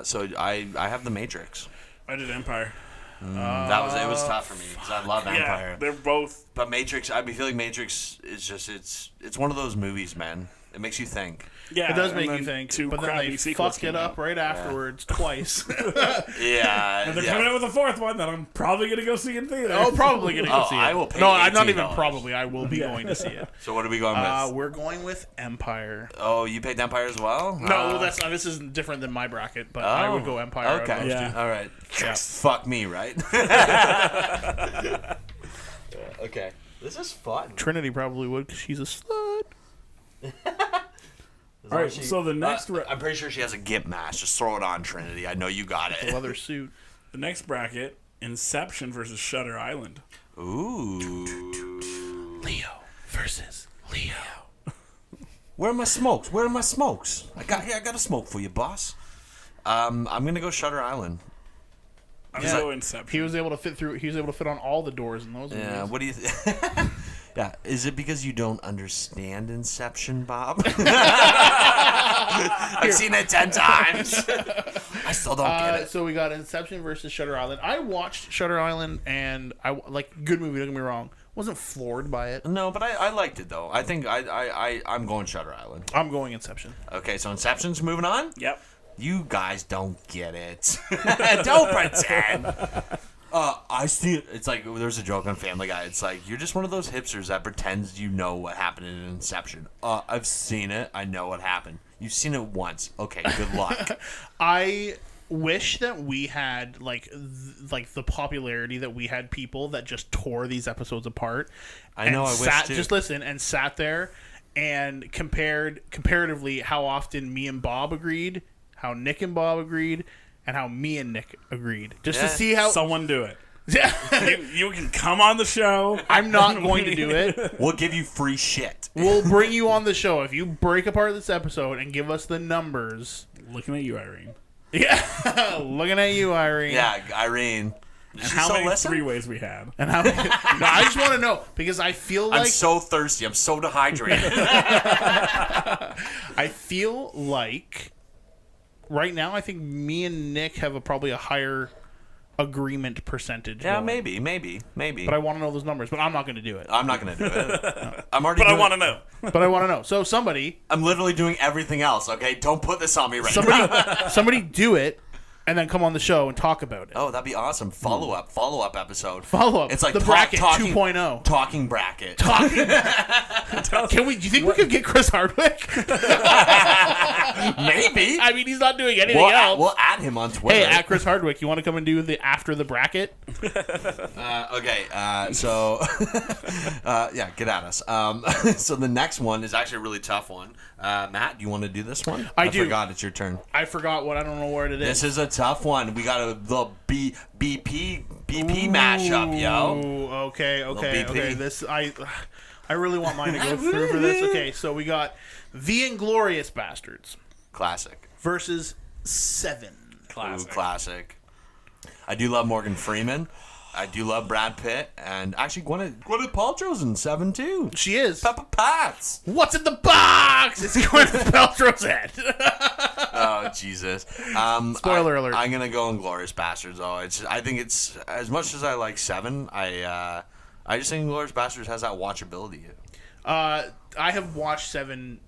So I have the Matrix. I did Empire. It was tough for me because I love Empire. Yeah, they're both. But Matrix, I feel like Matrix is just it's one of those movies, man. It makes you think. Yeah, It does and make then you think, two but then crappy they sequels fucked it came up out. right afterwards twice. Yeah. And they're coming out with a fourth one that I'm probably gonna go see in theater. Oh, probably gonna go Oh, see it. I will pay No, I'm not even $18. probably. I will be going to see it. So what are we going with? We're going with Empire. Oh, you picked Empire as well? No, this is different than my bracket, but I would go Empire. I'd Okay. love Yeah. to. All right. Yeah. Fuck me, right? Okay. This is fun. Trinity probably would because she's a slut. All right, so the next I'm pretty sure she has a gimp mask. Just throw it on, Trinity. I know you got it. Leather suit. the next bracket, Inception versus Shutter Island. Ooh. Leo versus Leo. Where are my smokes? Where are my smokes? I got a smoke for you, boss. I'm gonna go Shutter Island. I'm Yeah. gonna go Inception. He was able to fit through. He was able to fit on all the doors in those. Yeah. movies. What do you? Yeah. Is it because you don't understand Inception, Bob? I've seen it 10 times. I still don't get it. So we got Inception versus Shutter Island. I watched Shutter Island, and I like good movie. Don't get me wrong. Wasn't floored by it. No, but I liked it though. I think I'm going Shutter Island. I'm going Inception. Okay, so Inception's moving on. Yep. You guys don't get it. Don't pretend. I see it. It's like there's a joke on Family Guy. It's like you're just one of those hipsters that pretends you know what happened in Inception. I've seen it. I know what happened. You've seen it once. Okay, good luck. I wish that we had like the popularity that we had people that just tore these episodes apart. I know. I wish too. Just listen and sat there and comparatively how often me and Bob agreed, how Nick and Bob agreed, and how me and Nick agreed. Just to Yeah. see how. Someone do it. Yeah. You can come on the show. I'm not going to do it. We'll give you free shit. We'll bring you on the show if you break apart this episode and give us the numbers. Looking at you, Irene. Yeah, looking at you, Irene. Yeah, Irene. And how many three-ways we had. And how? No, I just want to know because I feel like I'm so thirsty. I'm so dehydrated. I feel like right now I think me and Nick have probably a higher agreement percentage. Yeah, going. maybe. But I want to know those numbers. But I'm not going to do it. I'm not gonna do it. I'm already. But I doing- want to know. But I want to know. So somebody I'm literally doing everything else. Okay, don't put this on me right now. somebody do it, and then come on the show and talk about it. Oh, that'd be awesome. Follow up episode. Follow up. It's like the bracket talking 2.0. Talking bracket. Can we? Do you think we could get Chris Hardwick? Maybe. I mean, he's not doing anything else. We'll add him on Twitter. Hey, at Chris Hardwick, you want to come and do the after the bracket? So yeah, get at us. So the next one is actually a really tough one. Matt, do you want to do this one? I do. forgot it's your turn. I forgot what. I don't know what it is. This is a tough one. We got a little BP mashup, yo. Ooh, okay. BP. This I really want mine to go through for this. Okay, so we got The Inglorious Bastards Classic. versus Seven. Ooh, classic. I do love Morgan Freeman. I do love Brad Pitt, and actually Gwyneth Paltrow's in 7 too. She is. Peppa Potts. What's in the box? It's Gwyneth Paltrow's head. Oh Jesus! Spoiler alert. I'm gonna go Inglourious Bastards. Though I think it's as much as I like 7. I just think Inglourious Bastards has that watchability. I have watched Seven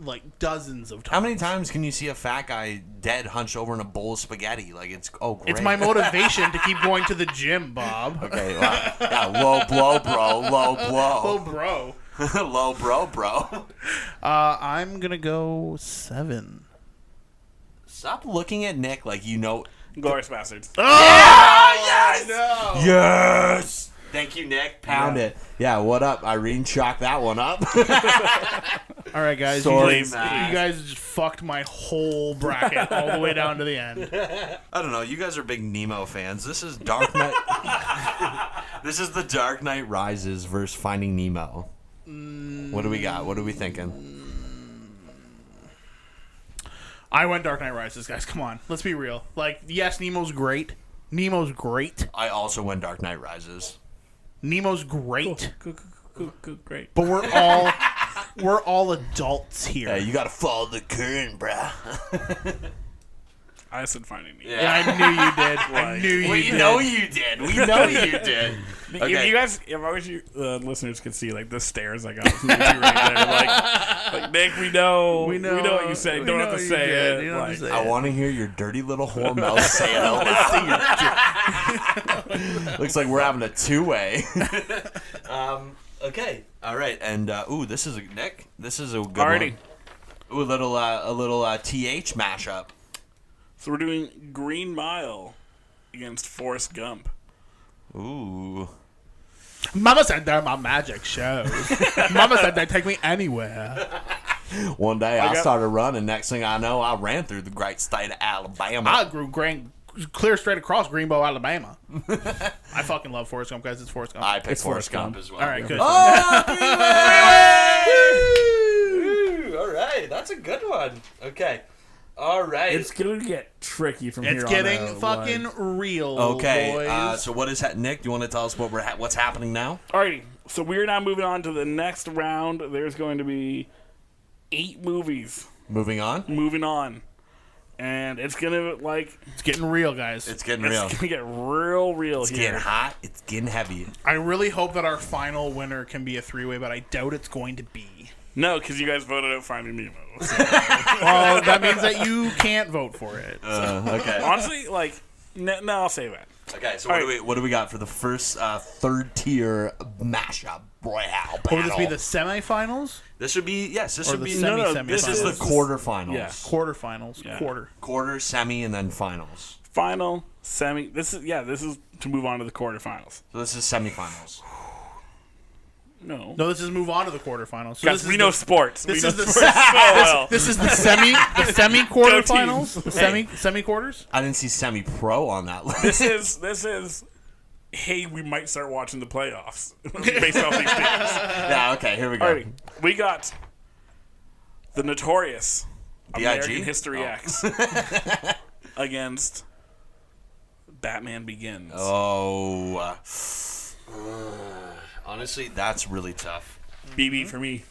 like dozens of times. How many times can you see a fat guy dead hunched over in a bowl of spaghetti? Like, it's great. It's my motivation to keep going to the gym, Bob. Okay, wow. Yeah, low blow, bro. Low blow. Oh, bro. Low bro. I'm gonna go 7. Stop looking at Nick like you know. Glorious Bastards. Yes! No. Yes! Thank you, Nick. Pound it. Yeah, what up? Irene chalked that one up. All right, guys. Sorry, you guys just fucked my whole bracket all the way down to the end. I don't know. You guys are big Nemo fans. This is Dark Knight. This is the Dark Knight Rises versus Finding Nemo. What do we got? What are we thinking? I went Dark Knight Rises, guys. Come on. Let's be real. Like, yes, Nemo's great. Nemo's great. I also went Dark Knight Rises. Nemo's great. Cool, great. But we're all adults here. Hey, you gotta follow the current, bruh. I said Finding Nemo. Yeah, I knew you did. I knew you We did. know you did. We know you did. If Okay. you guys, if I wish you listeners could see like the stares I got from you two right there, like Nick, we know what you say. Don't have to say it. You don't have to say I want to hear your dirty little whore mouth say it out loud. Looks like we're having a two-way. Okay. All right. And this is a Nick. This is a good Alrighty. one. Ooh, a little TH mashup. So we're doing Green Mile against Forrest Gump. Ooh. Mama said they're my magic shows. Mama said they take me anywhere. One day I started running. Next thing I know, I ran through the great state of Alabama. I grew clear straight across Greenbow, Alabama. I fucking love Forrest Gump, guys. It's Forrest Gump. I picked Forrest Gump as well. All right, good. Woo! All right, that's a good one. Okay. All right. It's gonna get tricky from here It's on getting out, fucking like. real, Okay, boys. so what is that, Nick? Do you want to tell us what's happening now? Alrighty, so we're now moving on to the next round. There's going to be 8 movies. Moving on. Moving on. And it's gonna It's getting real, guys. It's getting real. It's gonna get real It's here. getting hot. It's getting heavy. I really hope that our final winner can be a 3-way, but I doubt it's going to be. No, because you guys voted out Finding Nemo. So. Well, that means that you can't vote for it. Okay. Honestly, no, I'll say that. Okay. So All what do we got for the first third tier mashup royale battle? Will this be the semifinals? This would be This Or would the be semi-semifinals? This is the quarterfinals. Yeah. Quarterfinals. Yeah. Quarter, semi, and then finals. Final, semi. This is to move on to the quarterfinals. So this is semifinals. No. No, this is move on to the quarterfinals. So Guys, we know sports. This We is know the sports so well. this is the semi quarterfinals. Go The team. semi quarters. I didn't see semi-pro on that list. This is. Hey, we might start watching the playoffs based off these teams. Yeah. Okay. Here we go. Alrighty, we got the notorious American B.I.G.? History Oh. X against Batman Begins. Oh. Honestly, that's really tough. BB for me.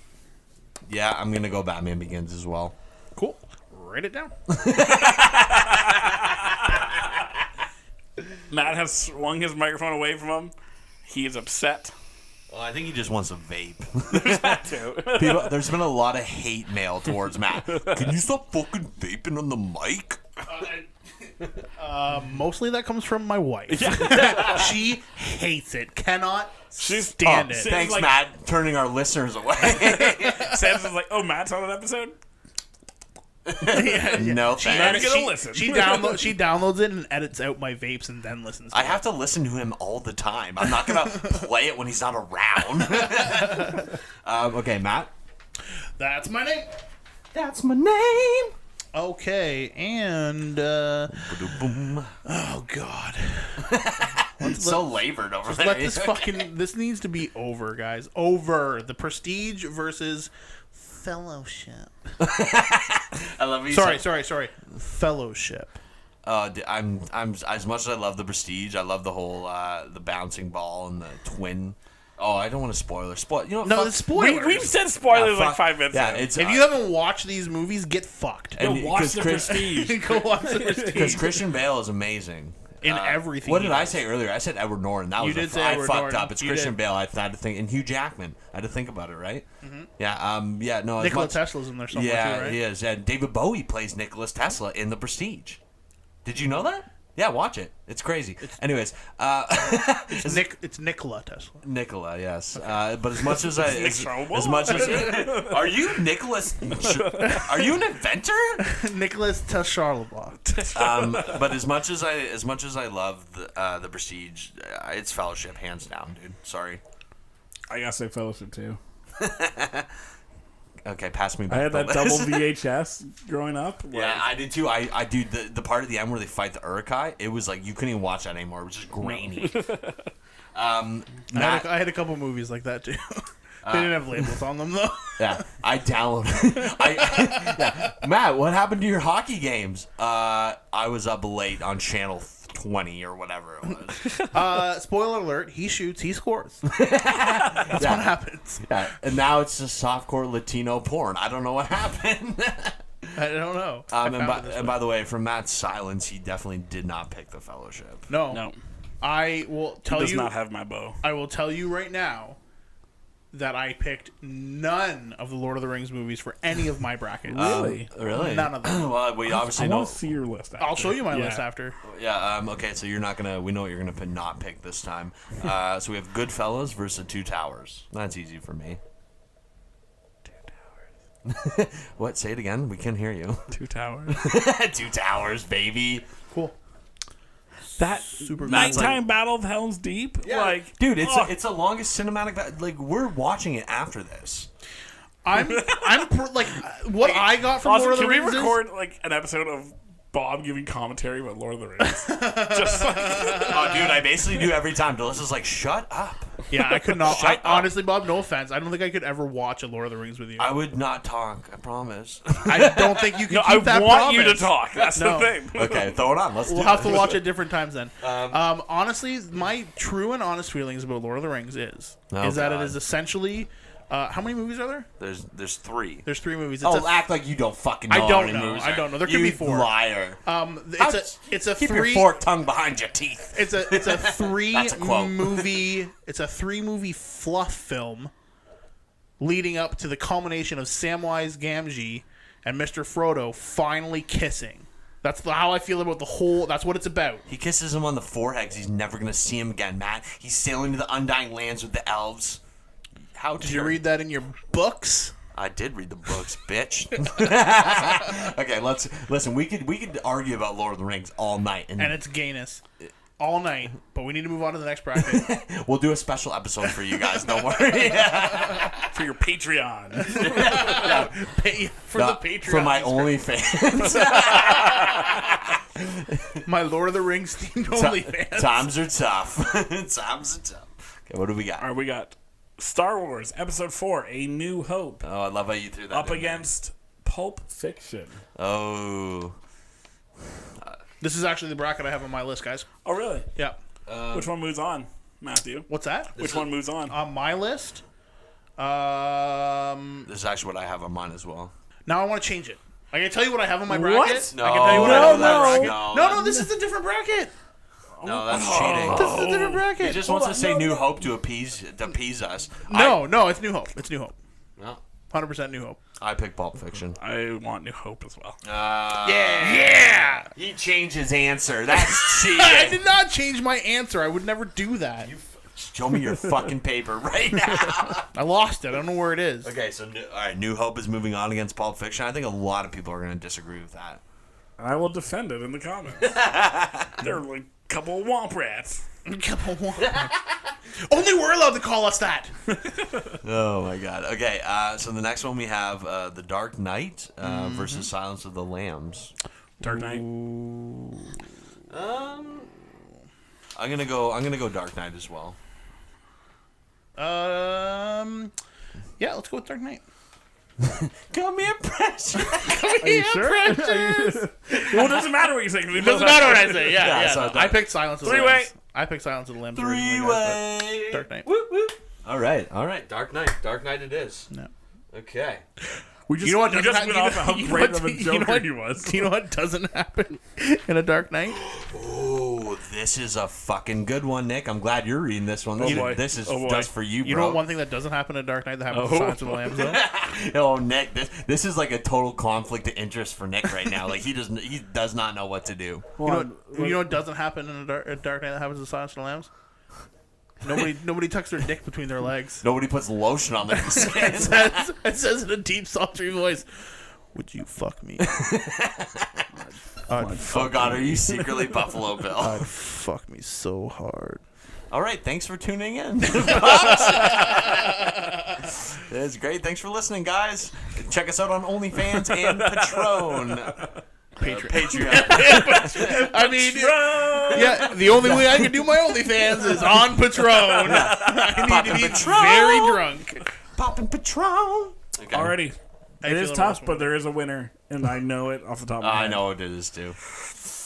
Yeah, I'm gonna go Batman Begins as well. Cool. Write it down. Matt has swung his microphone away from him. He is upset. Well, I think he just wants a vape. Too. There's been a lot of hate mail towards Matt. Can you stop fucking vaping on the mic? Mostly that comes from my wife. She hates it. Cannot She's stand it. Thanks, like- Matt, turning our listeners away. Sam's is like, oh, Matt's on an episode? No, She, thanks. I'm gonna listen. she downloads it and edits out my vapes and then listens to I it. have to listen to him all the time. I'm not gonna play it when he's not around. Okay, Matt. That's my name. That's my name. Okay, and Boom. oh god, So labored over there. let this this needs to be over, guys. Over. The Prestige versus Fellowship. I love you. Sorry. Fellowship. I'm as much as I love the Prestige, I love the whole the bouncing ball and the twin. Oh, I don't want to spoil it. You know, No, fuck- the spoilers. We've said spoilers fuck- like 5 minutes Yeah, ago. it's If you haven't watched these movies, get fucked. Go watch because the Prestige. Go watch the Prestige. because Christian Bale is amazing, in everything. What he did I does. say earlier? I said Edward Norton. That You was did say I Edward fucked Norton. up. It's You Christian did. Bale. I had to think, and Hugh Jackman. I had to think about it, right? Mm-hmm. Yeah. Yeah. No. as Nikola much- Tesla's in there somewhere Yeah, too, right? he is. And David Bowie plays Nicholas Tesla in The Prestige. Did you know that? Yeah, watch it. It's crazy. Anyways, It's Nikola Tesla. Nicola, yes. But as much as as Trouble? much as are you Nicholas? Are you an inventor? Nicholas Tesla. But as much as I love the Prestige, it's Fellowship hands down, dude. Sorry. I gotta say Fellowship too. Okay, pass me I back had the that list. double VHS growing up. Yeah, I did too. I do the part at the end where they fight the Uruk-hai. It was like you couldn't even watch that anymore. It was just grainy. Matt, I had a couple movies like that too. They didn't have labels on them though. yeah, I downloaded. Yeah. Matt, what happened to your hockey games? I was up late on channel 20 or whatever it was. Spoiler alert: he shoots, he scores. That's what happens. Yeah, and now it's just softcore Latino porn. I don't know what happened. I don't know. And by the way, from Matt's silence, he definitely did not pick the Fellowship. No, No, I will tell does you. not have my bow. I will tell you right now that I picked none of the Lord of the Rings movies for any of my brackets. Really? Really? None of them. Well, we obviously I know. want to see your list. After. I'll show you my Yeah. list after. Yeah. Okay. So you're not gonna. We know what you're gonna not pick this time. So we have Goodfellas versus Two Towers. That's easy for me. Two Towers. What? Say it again. We can't hear you. Two Towers. Two Towers, baby. Cool. That Super nighttime battle of Helm's Deep. Like, Dude, it's the longest cinematic. Like we're watching it after this. I'm like what I got from also, Lord of the can we Rings is record like an episode of Bob giving commentary about Lord of the Rings? Just like, Oh, dude, I basically do every time. Delissa's like, "Shut up." yeah, I could not. Shut up. Honestly, Bob, no offense, I don't think I could ever watch a Lord of the Rings with you. I would not talk. I promise. I don't think you can no, keep I that want you to promise. talk. That's No. the thing. Okay, throw it on. Let's We'll do have it. to watch it different times then. Honestly, my true and honest feelings about Lord of the Rings is Oh, that God. it is essentially. How many movies are there? There's three. There's 3 movies. It's Act like you don't fucking know. I how don't many know. movies I are. don't know. There could You be 4. Liar. It's a Keep 3. your fork tongue behind your teeth. It's a 3 That's a quote. movie. It's a 3 movie fluff film, leading up to the culmination of Samwise Gamgee and Mr. Frodo finally kissing. That's how I feel about the whole. That's what it's about. He kisses him on the forehead 'cause he's never gonna see him again, Matt. He's sailing to the Undying Lands with the elves. How Did you read that in your books? I did read the books, bitch. Okay, let's listen. We could argue about Lord of the Rings all night, And it's gayness all night. But we need to move on to the next bracket. we'll do a special episode for you guys. Don't worry. For your Patreon. Pay for the Patreon. For my OnlyFans. My Lord of the Rings themed OnlyFans. Times are tough. Times are tough. Okay, what do we got? All right, we got Star Wars Episode 4: A New Hope Oh, I love how you threw that. up in there. against Pulp Fiction. Oh. This is actually the bracket I have on my list, guys. Oh, really? Yeah. Which one moves on, Matthew? What's that? Which one moves on? On my list? This is actually what I have on mine as well. Now I want to change it. I can tell you what I have on my bracket. What? No, I can tell you what I have on my no. bracket. No, No, this is a different bracket. No, that's cheating. This is a different He bracket. just wants to say New Hope to appease us. No, it's New Hope. It's New Hope. No. 100% New Hope. I pick Pulp Fiction. I want New Hope as well. Yeah. He changed his answer. That's I cheating. did not change my answer. I would never do that. Show me your fucking paper right now. I lost it. I don't know where it is. Okay, so all right, New Hope is moving on against Pulp Fiction. I think a lot of people are going to disagree with that. I will defend it in the comments. They're like a couple of womp rats. Only we're allowed to call us that. Oh my god. Okay, so the next one we have The Dark Knight versus Silence of the Lambs. Dark Knight. I'm gonna go Dark Knight as well. Yeah, let's go with Dark Knight. Come here, pressure. Are you sure? Well, it doesn't matter what you say. It Doesn't matter what I say. Yeah. so no. I picked Silence of the Three-way. Lambs. I picked Silence of the Lambs. originally, guys, Three-way. but Dark Knight. Whoop, whoop. All right. Dark Knight it is. No. Okay. We just, You know what? we doesn't just ha- went off how great of a you know Joker what- he was. Do you know what doesn't happen in a Dark Knight? Oh, Oh, this is a fucking good one, Nick. I'm glad you're reading this one. boy. This is Oh, boy. just for you, bro. You know one thing that doesn't happen in Dark Knight that happens in Silence of the Lambs, though? Oh, Nick, this is like a total conflict of interest for Nick right now. Like he does not know what to do. You know what doesn't happen in a Dark Knight that happens in Silence of the Lambs? Nobody tucks their dick between their legs. Nobody puts lotion on their skin. It says in a deep, sultry voice, "Would you fuck me?" Oh God, are you secretly Buffalo Bill? I'd fuck me so hard. All right, thanks for tuning in. It's great. Thanks for listening, guys. Check us out on OnlyFans and Patreon. Patreon. I mean, yeah, the only way I can do my OnlyFans is on Patron. I need to be very drunk. Poppin' Patron. Okay. Alrighty. How It you is feeling tough, about but this there is a winner, and I know it off the top of my head. I know it is too.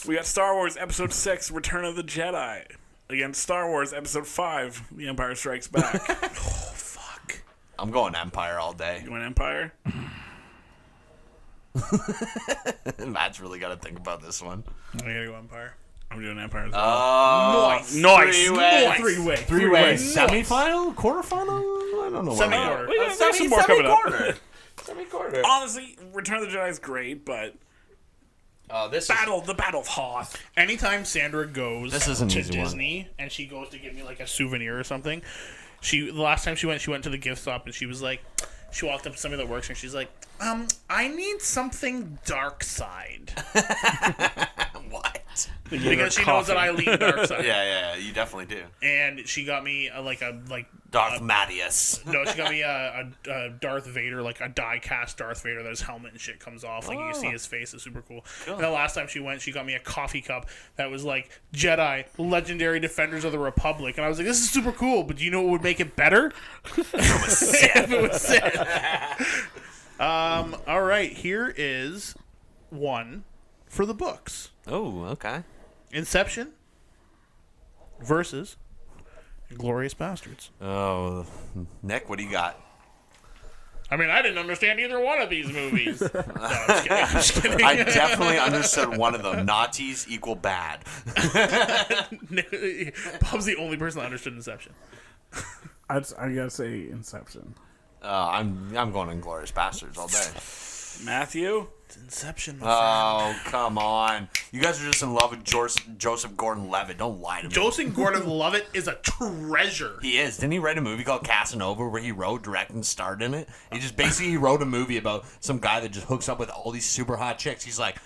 We got Star Wars Episode 6, Return of the Jedi, against Star Wars Episode 5, The Empire Strikes Back. fuck. I'm going Empire all day. You want Empire? Matt's really got to think about this one. I gotta go Empire. I'm doing Empire as well. Nice. Nice. Three-way. Three-way. Semi-final? Quarterfinal? I don't know. Semi-quarter. We got some more coming up. Semi-quarter. Honestly, Return of the Jedi is great, but This the Battle of Hoth. Anytime Sandra goes This is an to easy one. Disney and she goes to get me like a souvenir or something, the last time she went to the gift shop and she was like, she walked up to somebody that works and she's like, I need something dark side. What? Because she knows that I lean dark side. Yeah, you definitely do. And she got me Darth Mattias. no, she got me a Darth Vader, like a die-cast Darth Vader that his helmet and shit comes off. Like, you can see his face. It's super cool. And the last time she went, she got me a coffee cup that was like, Jedi, Legendary Defenders of the Republic. And I was like, this is super cool, but do you know what would make it better? If it was Sith. All right, here is one for the books. Oh, okay. Inception versus Inglourious Bastards. Oh, Nick, what do you got? I mean, I didn't understand either one of these movies. No, I'm just kidding. I definitely understood one of them. Nazis equal bad. Bob's the only person that understood Inception. I gotta say Inception. I'm going Inglourious Bastards all day. Matthew? It's Inception, my Oh, come on. You guys are just in love with Joseph Gordon-Levitt. Don't lie to me. Joseph Gordon-Levitt is a treasure. He is. Didn't he write a movie called Casanova where he wrote, directed, and starred in it? He wrote a movie about some guy that just hooks up with all these super hot chicks. He's like,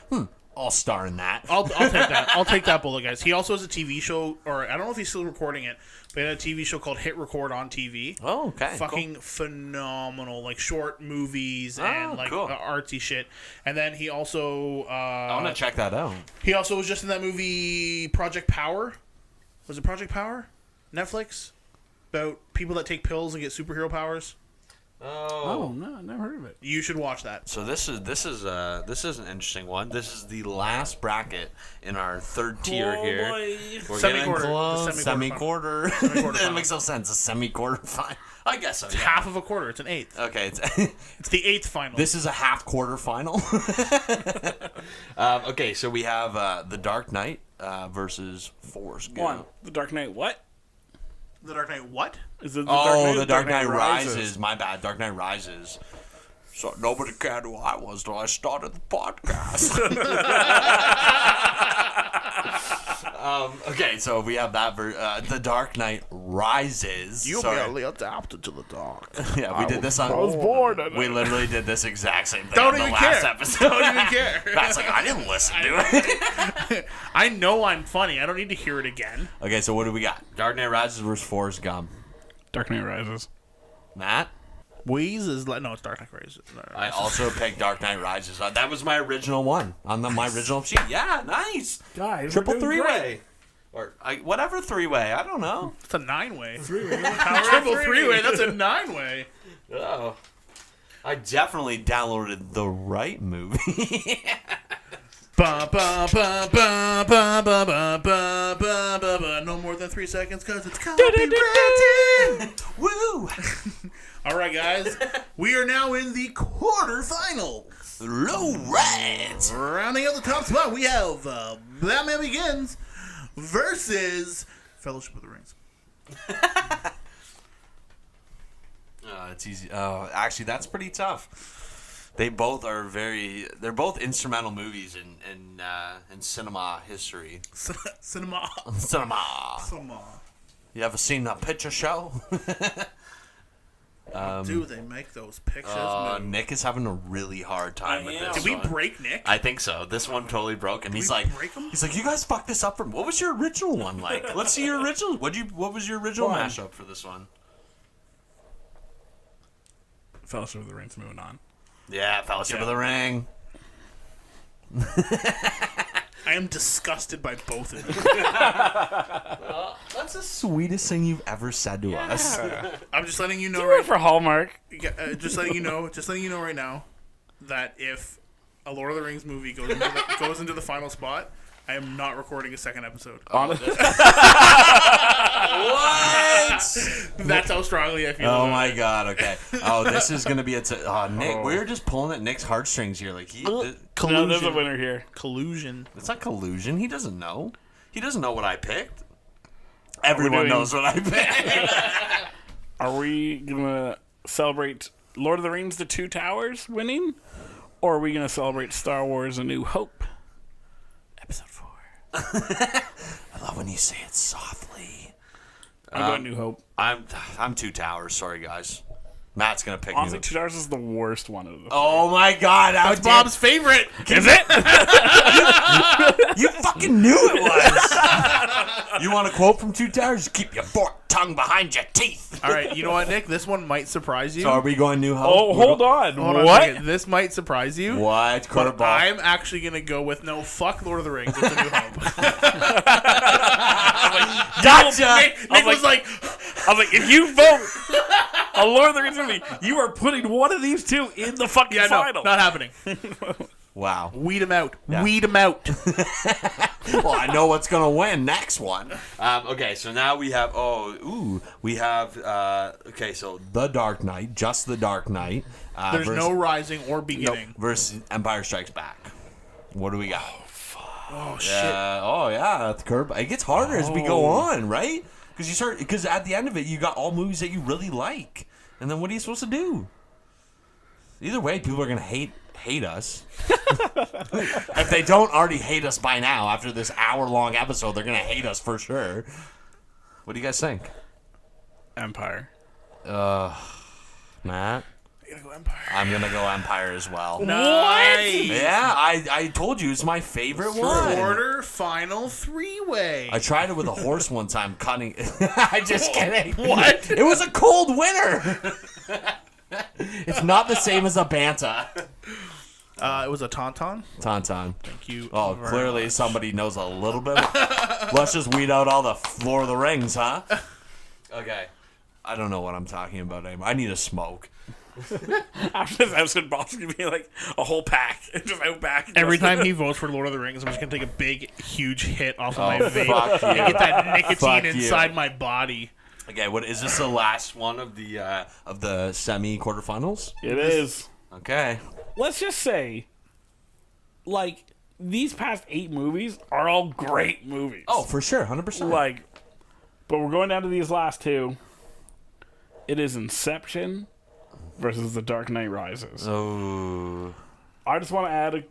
I'll star in that. I'll take that. I'll take that bullet, guys. He also has a TV show, or I don't know if he's still recording it, but he had a TV show called Hit Record on TV. Oh, okay. Fucking phenomenal. Like short movies and like cool. artsy shit. And then he also... I want to check that out. He also was just in that movie Project Power. Was it Project Power? Netflix? About people that take pills and get superhero powers. Oh, no, I never heard of it. You should watch that. So this is an interesting one. This is the last bracket in our third tier here. Boy. We're Semi-quarter. getting close. The Semi-quarter. Semi-quarter That final. makes no sense. A semi-quarter final. I guess so. Yeah. Half of a quarter. It's an eighth. Okay. It's the eighth final. This is a half-quarter final. Okay, so we have The Dark Knight versus Forrest Gump. One. The Dark Knight what? The Dark Knight what? Is it The Dark Knight Rises. My bad. Dark Knight Rises. So nobody cared who I was till I started the podcast. Okay, so we have that. The Dark Knight Rises. Sorry. adapted to the dark. Yeah, we did this on. I was bored. We literally did this exact same thing Don't on the even last care. episode. Don't even care. That's like, I didn't listen to it. I know I'm funny. I don't need to hear it again. Okay, so what do we got? Dark Knight Rises versus Forrest Gump. Dark Knight Rises. Matt? Wheeze is like... No, it's Dark Knight Rises. I also picked Dark Knight Rises. That was my original one on my original sheet. Yeah, nice. Guys, Triple we're doing three-way. Or whatever three-way. I don't know. It's a nine-way. Three-way. Triple three-way. That's a nine-way. Oh. I definitely downloaded the right movie. Ba, ba, ba, ba, ba, ba, ba, ba, ba, ba, ba. No more than 3 seconds because it's copyrighted. Woo! All right, guys. We are now in the quarterfinals. Low rats. Rounding out the top spot, we have Batman Begins versus Fellowship of the Rings. It's easy. Oh, actually, that's pretty tough. They both are they're both instrumental movies in cinema history. Cinema. Cinema. You ever seen a picture show? Do they make those pictures move? Nick is having a really hard time with this. Did we one. break Nick? I think so. This one totally broke, and he's like, break him? you guys fucked this up. What was your original one like? Let's see your original. What was your original mashup for this one? Fellowship of the Rings. Moving on. Yeah, Fellowship of the Ring. I am disgusted by both of you. That's the sweetest thing you've ever said to us. I'm just letting you know Right for Hallmark. just letting you know right now that if a Lord of the Rings movie goes into the final spot, I am not recording a second episode. What? That's how strongly I feel. Oh about my it. god. Okay. Oh, this is gonna be Nick. We're just pulling at Nick's heartstrings here. Like No, there's a winner here. Collusion. it's not collusion. He doesn't know. He doesn't know what I picked. Everyone doing- knows what I picked. Are we gonna celebrate Lord of the Rings: The Two Towers winning, or are we gonna celebrate Star Wars: A New Hope, Episode 4? I love when you say it softly. I'm going New Hope. I'm Two Towers. Sorry, guys. Matt's gonna pick Honestly, me. Two Towers is the worst one of them. Oh my god, That's Bob's favorite. Is it? You fucking knew it was. You want a quote from Two Towers? Keep your forked tongue behind your teeth. All right, you know what, Nick? This one might surprise you. So are we going New Hope? Oh, hold on. Hold on a What? second. This might surprise you. What? But Curveball. I'm actually gonna go with no. Fuck Lord of the Rings. It's a New Hope. Gotcha. Nick was like, I was like, if you vote a Lord of the Rings movie, you are putting one of these two in the fucking yeah, no, final. not happening. Wow. Weed them out. Yeah. Weed them out. Well, I know what's gonna win next one. Okay, so now we have. We have. Okay, so The Dark Knight, just The Dark Knight. There's no rising or beginning. Versus Empire Strikes Back. What do we got? Oh shit. That's the curb. It gets harder as we go on, right? Because at the end of it, you got all movies that you really like, and then what are you supposed to do? Either way, people are gonna hate us. If they don't already hate us by now, after this hour-long episode, they're gonna hate us for sure. What do you guys think? Empire. Matt? I'm gonna go Empire. I'm gonna go Empire as well. Nice. Yeah, I told you it's my favorite one. Quarter final three-way. I tried it with a horse one time, cutting. I just kidding. What? It was a cold winter. It's not the same as a Banta. It was a Tauntaun. Tauntaun. Thank you. Oh, very clearly much. somebody knows a little bit. Let's just weed out all the Lord of the Rings, huh? Okay. I don't know what I'm talking about anymore. I need a smoke. After this episode, Bob's gonna be like a whole pack, just out back. Every time he votes for Lord of the Rings, I'm just gonna take a big, huge hit off of my vape fuck you. and get that nicotine Fuck you. inside my body. Okay, what is this? The last one of the semi quarterfinals? It is. Okay. Let's just say, like, these past 8 movies are all great movies. Oh, for sure, 100%. Like, but we're going down to these last 2. It is Inception versus The Dark Knight Rises. Oh. I just want to add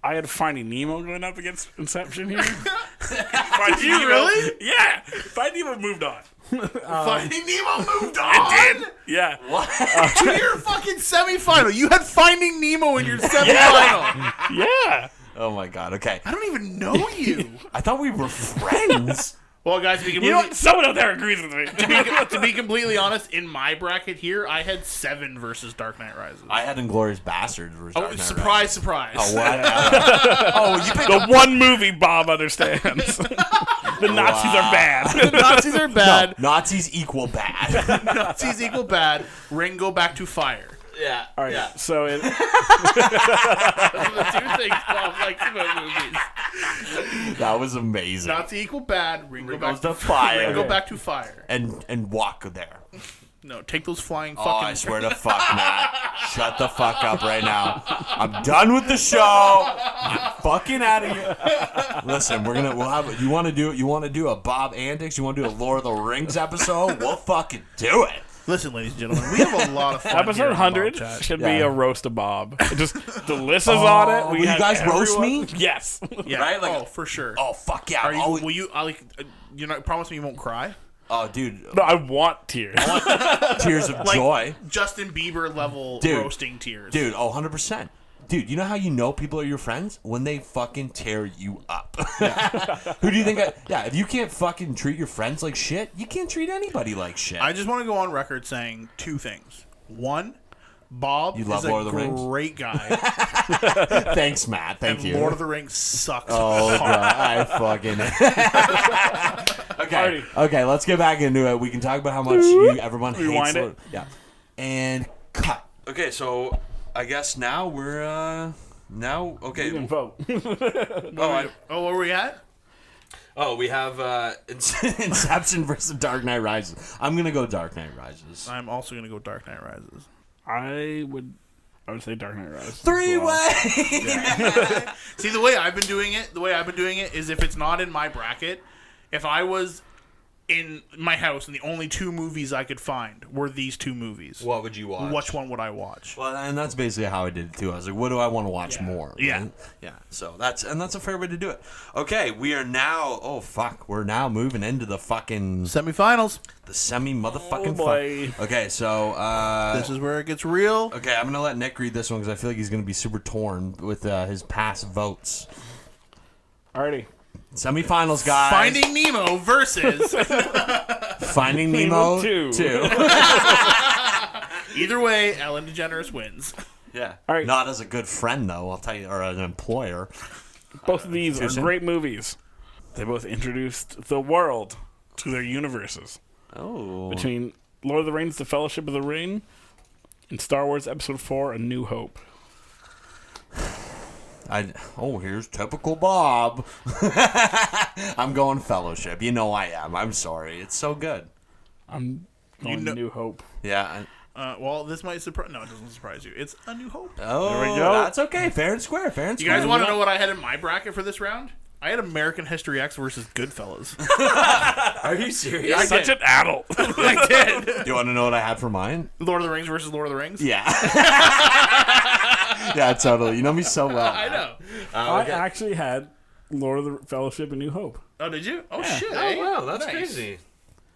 I had Finding Nemo going up against Inception here. Finding Nemo, really? Yeah. Finding Nemo moved on. Finding Nemo moved on. It did. Yeah. To your fucking semifinal. You had Finding Nemo in your semifinal. Yeah. Oh my god. Okay. I don't even know you. I thought we were friends. Well, guys, we can You know what? Someone out there agrees with me. to be completely honest, in my bracket here, I had 7 versus Dark Knight Rises. I had Inglourious Bastards versus Dark Knight Surprise, surprise. Rises. Oh, what? You picked The one movie Bob understands. The Nazis are bad. Nazis are bad. No, Nazis equal bad. Nazis equal bad. Ring go back to fire. Yeah. All right. Yeah. So it, Those are the 2 things Bob likes about movies. That was amazing. Nazi equal bad. Ring go back goes to fire. Ring go back to fire. And walk there. No, take those flying Oh, fucking... I swear to fuck, Matt. Shut the fuck up right now. I'm done with the show. I'm fucking out of here. Listen, we'll have. You want to do a Bob Antics? You want to do a Lord of the Rings episode? We'll fucking do it. Listen, ladies and gentlemen, we have a lot of fun here Episode on 100 Bobchat. should be a roast of Bob. Just the list is Oh, on it. will you have guys roast me? Yes. Yeah. Right? Like- oh, for sure. Oh fuck yeah! Are you? Oh, Will you? You're not. Promise me you won't cry. oh, dude, No, I want tears. tears of Like joy, Justin Bieber level Dude. roasting tears. dude. Oh, 100%. Dude, you know how you know people are your friends? When they fucking tear you up. Who do you think? If you can't fucking treat your friends like shit, you can't treat anybody like shit. I just want to go on record saying two things. One, Bob You love is Lord a of the Rings? great guy, Thanks, Matt. Thank and you. Lord of the Rings sucks. Oh, hard. God, I fucking. Okay. Okay, let's get back into it. We can talk about how much everyone hates. Rewind it. Yeah. And cut. Okay, so I guess now we're okay. You can vote. Oh, where we at? We have Inception versus Dark Knight Rises. I'm gonna go Dark Knight Rises. I'm also gonna go Dark Knight Rises. I would say Dark Knight Rises. Three-way. See, the way I've been doing it is if it's not in my bracket, if I was in my house and the only two movies I could find were these two movies, What would you watch? which one would I watch? Well, and that's basically how I did it too. I was like, what do I want to watch more? Yeah. Right? Yeah. So that's a fair way to do it. Okay, we are now. Oh fuck, we're now moving into the fucking Semifinals. the semi motherfucking Oh, boy. Okay, so This is where it gets real. okay, I'm gonna let Nick read this one because I feel like he's gonna be super torn with his past votes. Alrighty. Semifinals, guys. Finding Nemo versus. Finding Nemo Nemo 2. 2. Either way, Ellen DeGeneres wins. Yeah. All right. Not as a good friend though, I'll tell you, or an employer. Both of these are great movies. They both introduced the world to their universes. Oh. Between Lord of the Rings, The Fellowship of the Ring, and Star Wars Episode 4, A New Hope. Here's typical Bob. I'm going Fellowship. You know I am. I'm sorry. It's so good. I'm going New Hope. Yeah. Well, this might surprise. No, it doesn't surprise you. It's A New Hope. Oh, There we go. that's okay. Fair and square. Fair and You square. guys want to know what I had in my bracket for this round? I had American History X versus Goodfellas. Are you serious? I Such did. an adult. I did. Do you want to know what I had for mine? Lord of the Rings versus Lord of the Rings. Yeah. Yeah, totally. You know me so well. I know. I actually had Lord of the Fellowship, A New Hope. Oh, did you? Oh shit! Oh, wow. That's Nice. crazy.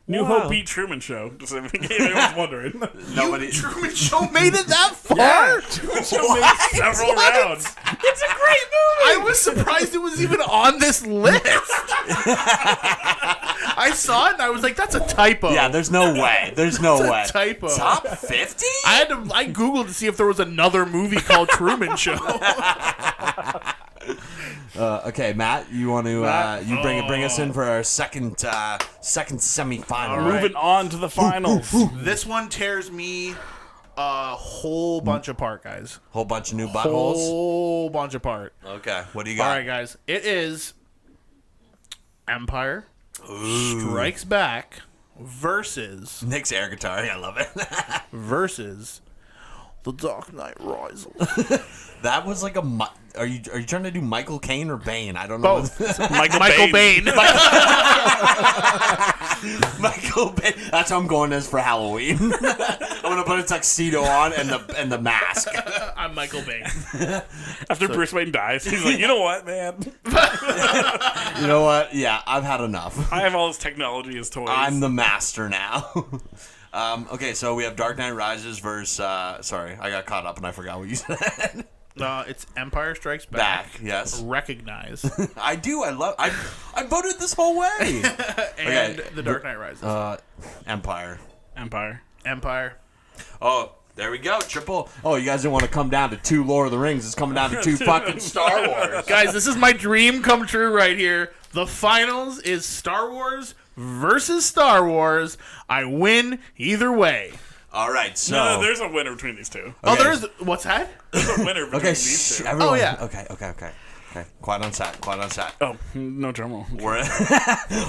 New Wow. Hope beat Truman Show. Just in case anyone's wondering. Nobody. Truman Show made it that far. Truman Show made several rounds. It's a great movie. I was surprised it was even on this list. I saw it and I was like, "That's a typo." Yeah, there's no way. There's no way. It's a typo. Top 50? I googled to see if there was another movie called Truman Show. Okay, Matt, you want to bring us in for our second semifinal. All right. Moving on to the finals. This one tears me a whole bunch apart, guys. Whole bunch of new buttholes. Whole bunch apart. Okay, what do you All got? right, guys. It is Empire Strikes Back versus Nick's air guitar. I love it. The Dark Knight Rises. That was like a. Are you trying to do Michael Caine or Bane? I don't know. Both. Michael Bain. Michael Bay. That's how I'm going as for Halloween. I'm gonna put a tuxedo on and the mask. I'm Michael Bain. After Bruce Wayne dies, he's like, you know what, man? You know what? Yeah, I've had enough. I have all this technology as toys. I'm the master now. Okay, so we have Dark Knight Rises versus. Sorry, I got caught up and I forgot what you said. It's Empire Strikes Back. Yes. Recognize. I do. I voted this whole way. And Okay. The Dark Knight Rises. Empire. Empire. Oh, there we go. Triple. Oh, you guys didn't want to come down to 2 Lord of the Rings. It's coming down to 2 fucking Star Wars. Guys, this is my dream come true right here. The finals is Star Wars versus Star Wars. I win either way. All right, so. No, there's a winner between these two. Oh, there's... What's that? There's a winner between Okay, these two. everyone. Oh, yeah. Okay. Quiet on set. Oh, no drum roll. We're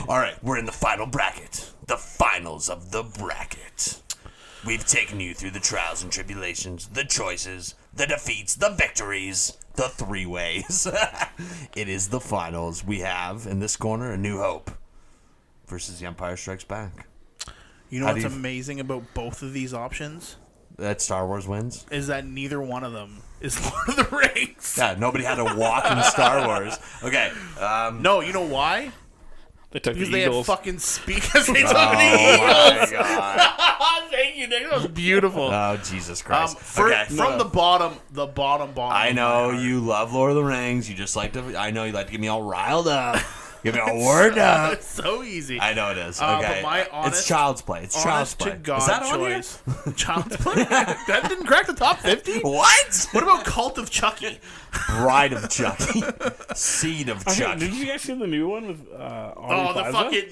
all right. We're in the final bracket. The finals of the bracket. We've taken you through the trials and tribulations, the choices, the defeats, the victories, the three ways. It is the finals. We have, in this corner, A New Hope versus The Empire Strikes Back. You know How what's do you- amazing about both of these options? That Star Wars wins? Is that neither one of them is Lord of the Rings. Yeah, nobody had to walk in Star Wars. Okay. No, you know why? They took Because the they had Eagles. fucking speakers. They took Oh, the my Eagles. God. Thank you, Nick. That was beautiful. Oh, Jesus Christ. From Okay. the bottom. I of know my heart. you love Lord of the Rings. You just like to. I know you like to get me all riled up. Get me all worked up. It's so easy. I know it is. But Okay. my honest- it's child's play. It's child's Honest play. to God Is that on here? choice. Child's Play? That didn't crack the top 50? What? What about Cult of Chucky? Bride of Chucky. Seed of Okay, Chucky. did you guys see the new one with Oh, the Plaza? fucking...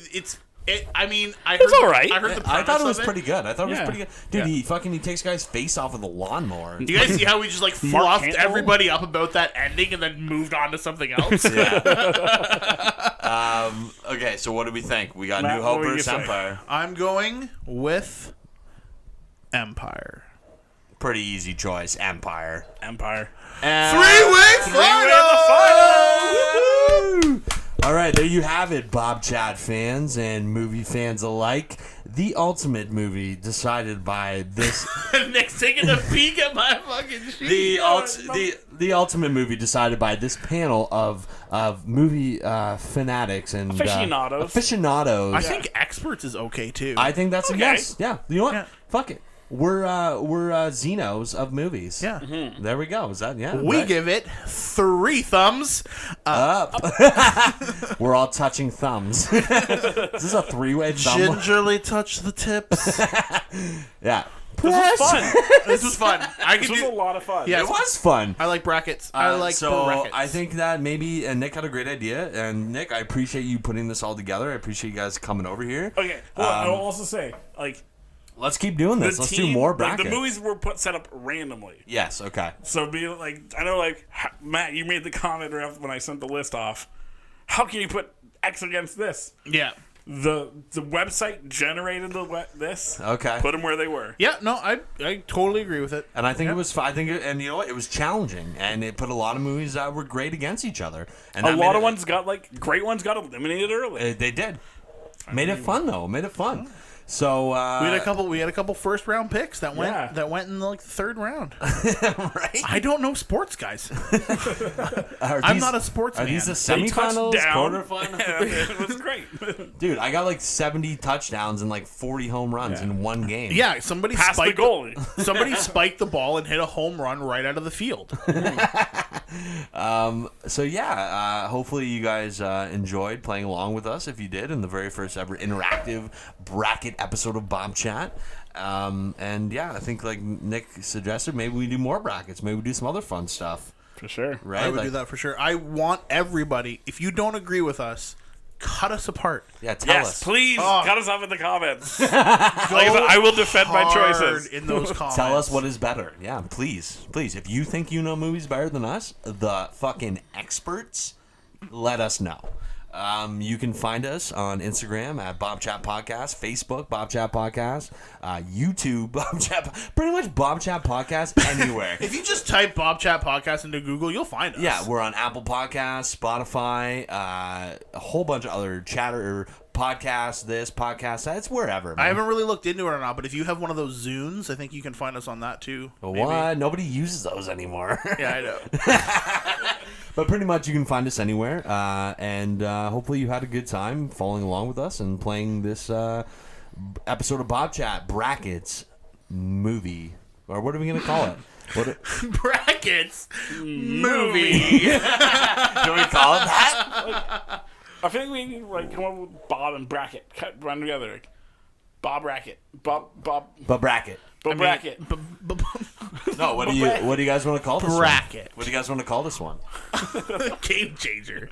I mean, I heard... It's all right. I heard the I thought it premise was of pretty good. I thought it was Yeah. pretty good. Dude, Yeah. he takes guy's face off with a lawnmower. Do you guys see how we just, like, Mark fluffed Hamill? everybody up about that ending and then moved on to something else? Okay, so what do we think? We got Matt, New what Hope were you versus saying? Empire. I'm going with Empire. Pretty easy choice. Empire. Empire. Three-way final! All right, there you have it, Bobchat fans and movie fans alike. The ultimate movie decided by this. Nick's taking a peek at my fucking sheet. The ultimate movie decided by this panel of movie fanatics and Aficionados. I think experts is okay, too. I think that's a Okay. yes. Yeah. You know what? Yeah. Fuck it. We're Xenos of movies. Yeah. There we go. Is that We right? give it 3 thumbs. We're all touching thumbs. Is this a three-way thumb? Gingerly touch the tips. Yeah. This was fun. This was fun. This was a lot of fun. Yeah. It was fun. I like brackets. I like so brackets. I think that maybe Nick had a great idea, and Nick, I appreciate you putting this all together. I appreciate you guys coming over here. Okay. Well, I will also say, like, Let's keep doing this. the Let's team, do more like, brackets. the movies were set up randomly. Yes. Okay. So be like, I know, like Matt, you made the comment right when I sent the list off. How can you put X against this? yeah. The website generated this. Okay. Put them where they were. Yeah, no, I totally agree with it. And I think it was. And you know what? It was challenging, and it put a lot of movies that were great against each other. And A that lot made of ones got great ones got eliminated early. They did. Made it fun though. Made it fun. So We had a couple first round picks that went Yeah. in the third round. right. I don't know sports, guys. Are I'm these- not a sports Are man. these the They touched semifinals, down. quarterfinals? It was great. Dude, I got like 70 touchdowns and like 40 home runs in one game. Yeah, somebody Past the spiked goalie. somebody spiked the ball and hit a home run right out of the field. So yeah, hopefully you guys enjoyed playing along with us. If you did, in the very first ever interactive bracket episode of Bobchat. And yeah, I think like Nick suggested, maybe we do more brackets. Maybe we do some other fun stuff. For sure. Right? I would Like- do that for sure. I want everybody. If you don't agree with us, cut us apart. Yeah, tell Yes, us. please Oh. cut us off in the comments. Like I said, I will defend my Hard choices. in those comments. Tell us what is better. Yeah, please. Please. If you think you know movies better than us, the fucking experts, let us know. You can find us on Instagram at Bobchat Podcast, Facebook Bobchat Podcast, YouTube Bobchat, pretty much Bobchat Podcast anywhere. If you just type Bobchat Podcast into Google, you'll find us. Yeah, we're on Apple Podcasts, Spotify, a whole bunch of other chatter podcasts, this podcast, that. It's wherever. Man. I haven't really looked into it or not, but if you have one of those Zunes, I think you can find us on that too. maybe. What? Nobody uses those anymore. Yeah, I know. But pretty much you can find us anywhere, and hopefully you had a good time following along with us and playing this episode of Bobchat Brackets movie, or what are we gonna call it? Brackets movie. Do we call it that? I think we need to come up with Bob and Bracket. Run together. Like, Bob Bracket. Bob Bracket. Bracket. No, what do you guys want to call this Bracket. one? What do you guys want to call this one? Game changer.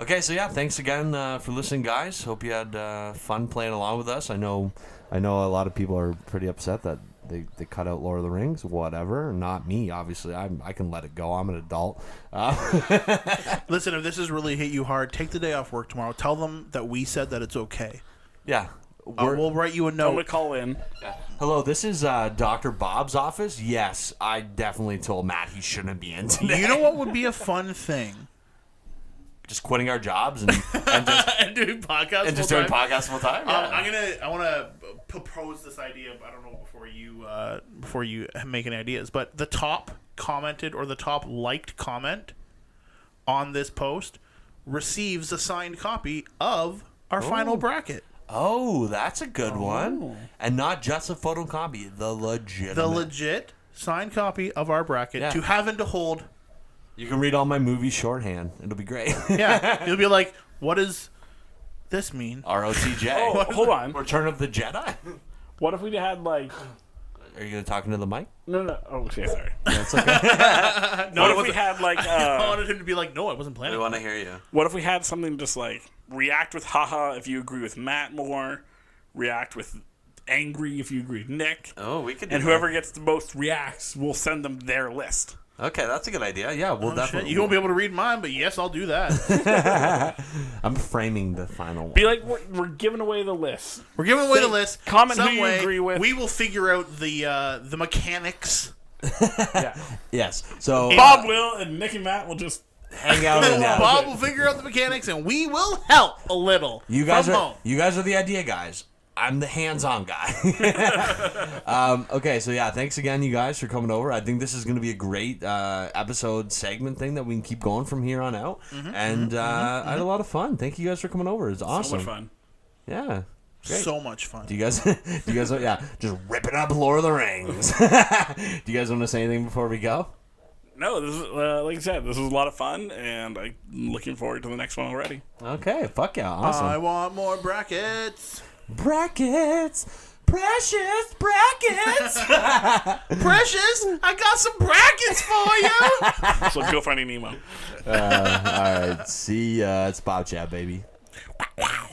Okay, so yeah, thanks again for listening, guys. Hope you had fun playing along with us. I know a lot of people are pretty upset that they cut out Lord of the Rings. Whatever, not me. Obviously, I can let it go. I'm an adult. Listen, if this has really hit you hard, take the day off work tomorrow. Tell them that we said that it's okay. Yeah. We'll write you a Tell me note. to call in. Hello, this is Dr. Bob's office. Yes, I definitely told Matt he shouldn't be in today. You know what would be a fun thing? Just quitting our jobs and just And doing podcasts. and just full doing time. podcasts full time. Yeah. I want to propose this idea. But I don't know before you make any ideas. But the top commented or the top liked comment on this post receives a signed copy of our final bracket. Oh, that's a good one. And not just a photocopy, the legit Signed copy of our bracket Yeah. to have and to hold. You can read all my movie shorthand. It'll be great. Yeah, you'll be like, what does this mean? ROTJ. Oh, hold on. Return of the Jedi. What if we had like? Are you gonna talk into the mic? No. Oh, yeah, sorry. That's okay. What if we had like? I wanted him to be like, no, I wasn't planning. We want to hear you. What if we had something just like react with haha if you agree with Matt more, react with angry if you agree with Nick, Oh, we could do and that. whoever gets the most reacts, we'll send them their list. Okay, that's a good idea. Yeah, we'll Shit, definitely. you won't be able to read mine, but yes, I'll do that. I'm framing the final one. Be like, we're giving away the list. We're giving away Say- the list. comment who Some you way, agree with. We will figure out the mechanics. Yeah. Yes. So Bob will, and Nick and Matt will just. hang out and Bob will figure out the mechanics, and we will help a little. You guys from are home. the idea guys. I'm the hands-on guy. Okay, so yeah, thanks again, you guys, for coming over. I think this is going to be a great episode segment thing that we can keep going from here on out. And I had a lot of fun. Thank you guys for coming over. It's awesome. So much fun. Yeah. Great. So much fun. Do you guys, yeah, just ripping up Lord of the Rings. Do you guys want to say anything before we go? No, this is like I said, this was a lot of fun, and I'm looking forward to the next one already. Okay, fuck yeah, awesome. I want more brackets. Brackets, precious brackets. Precious, I got some brackets for you. So go Finding Nemo. All right, see ya. It's Bobchat, baby. Wow.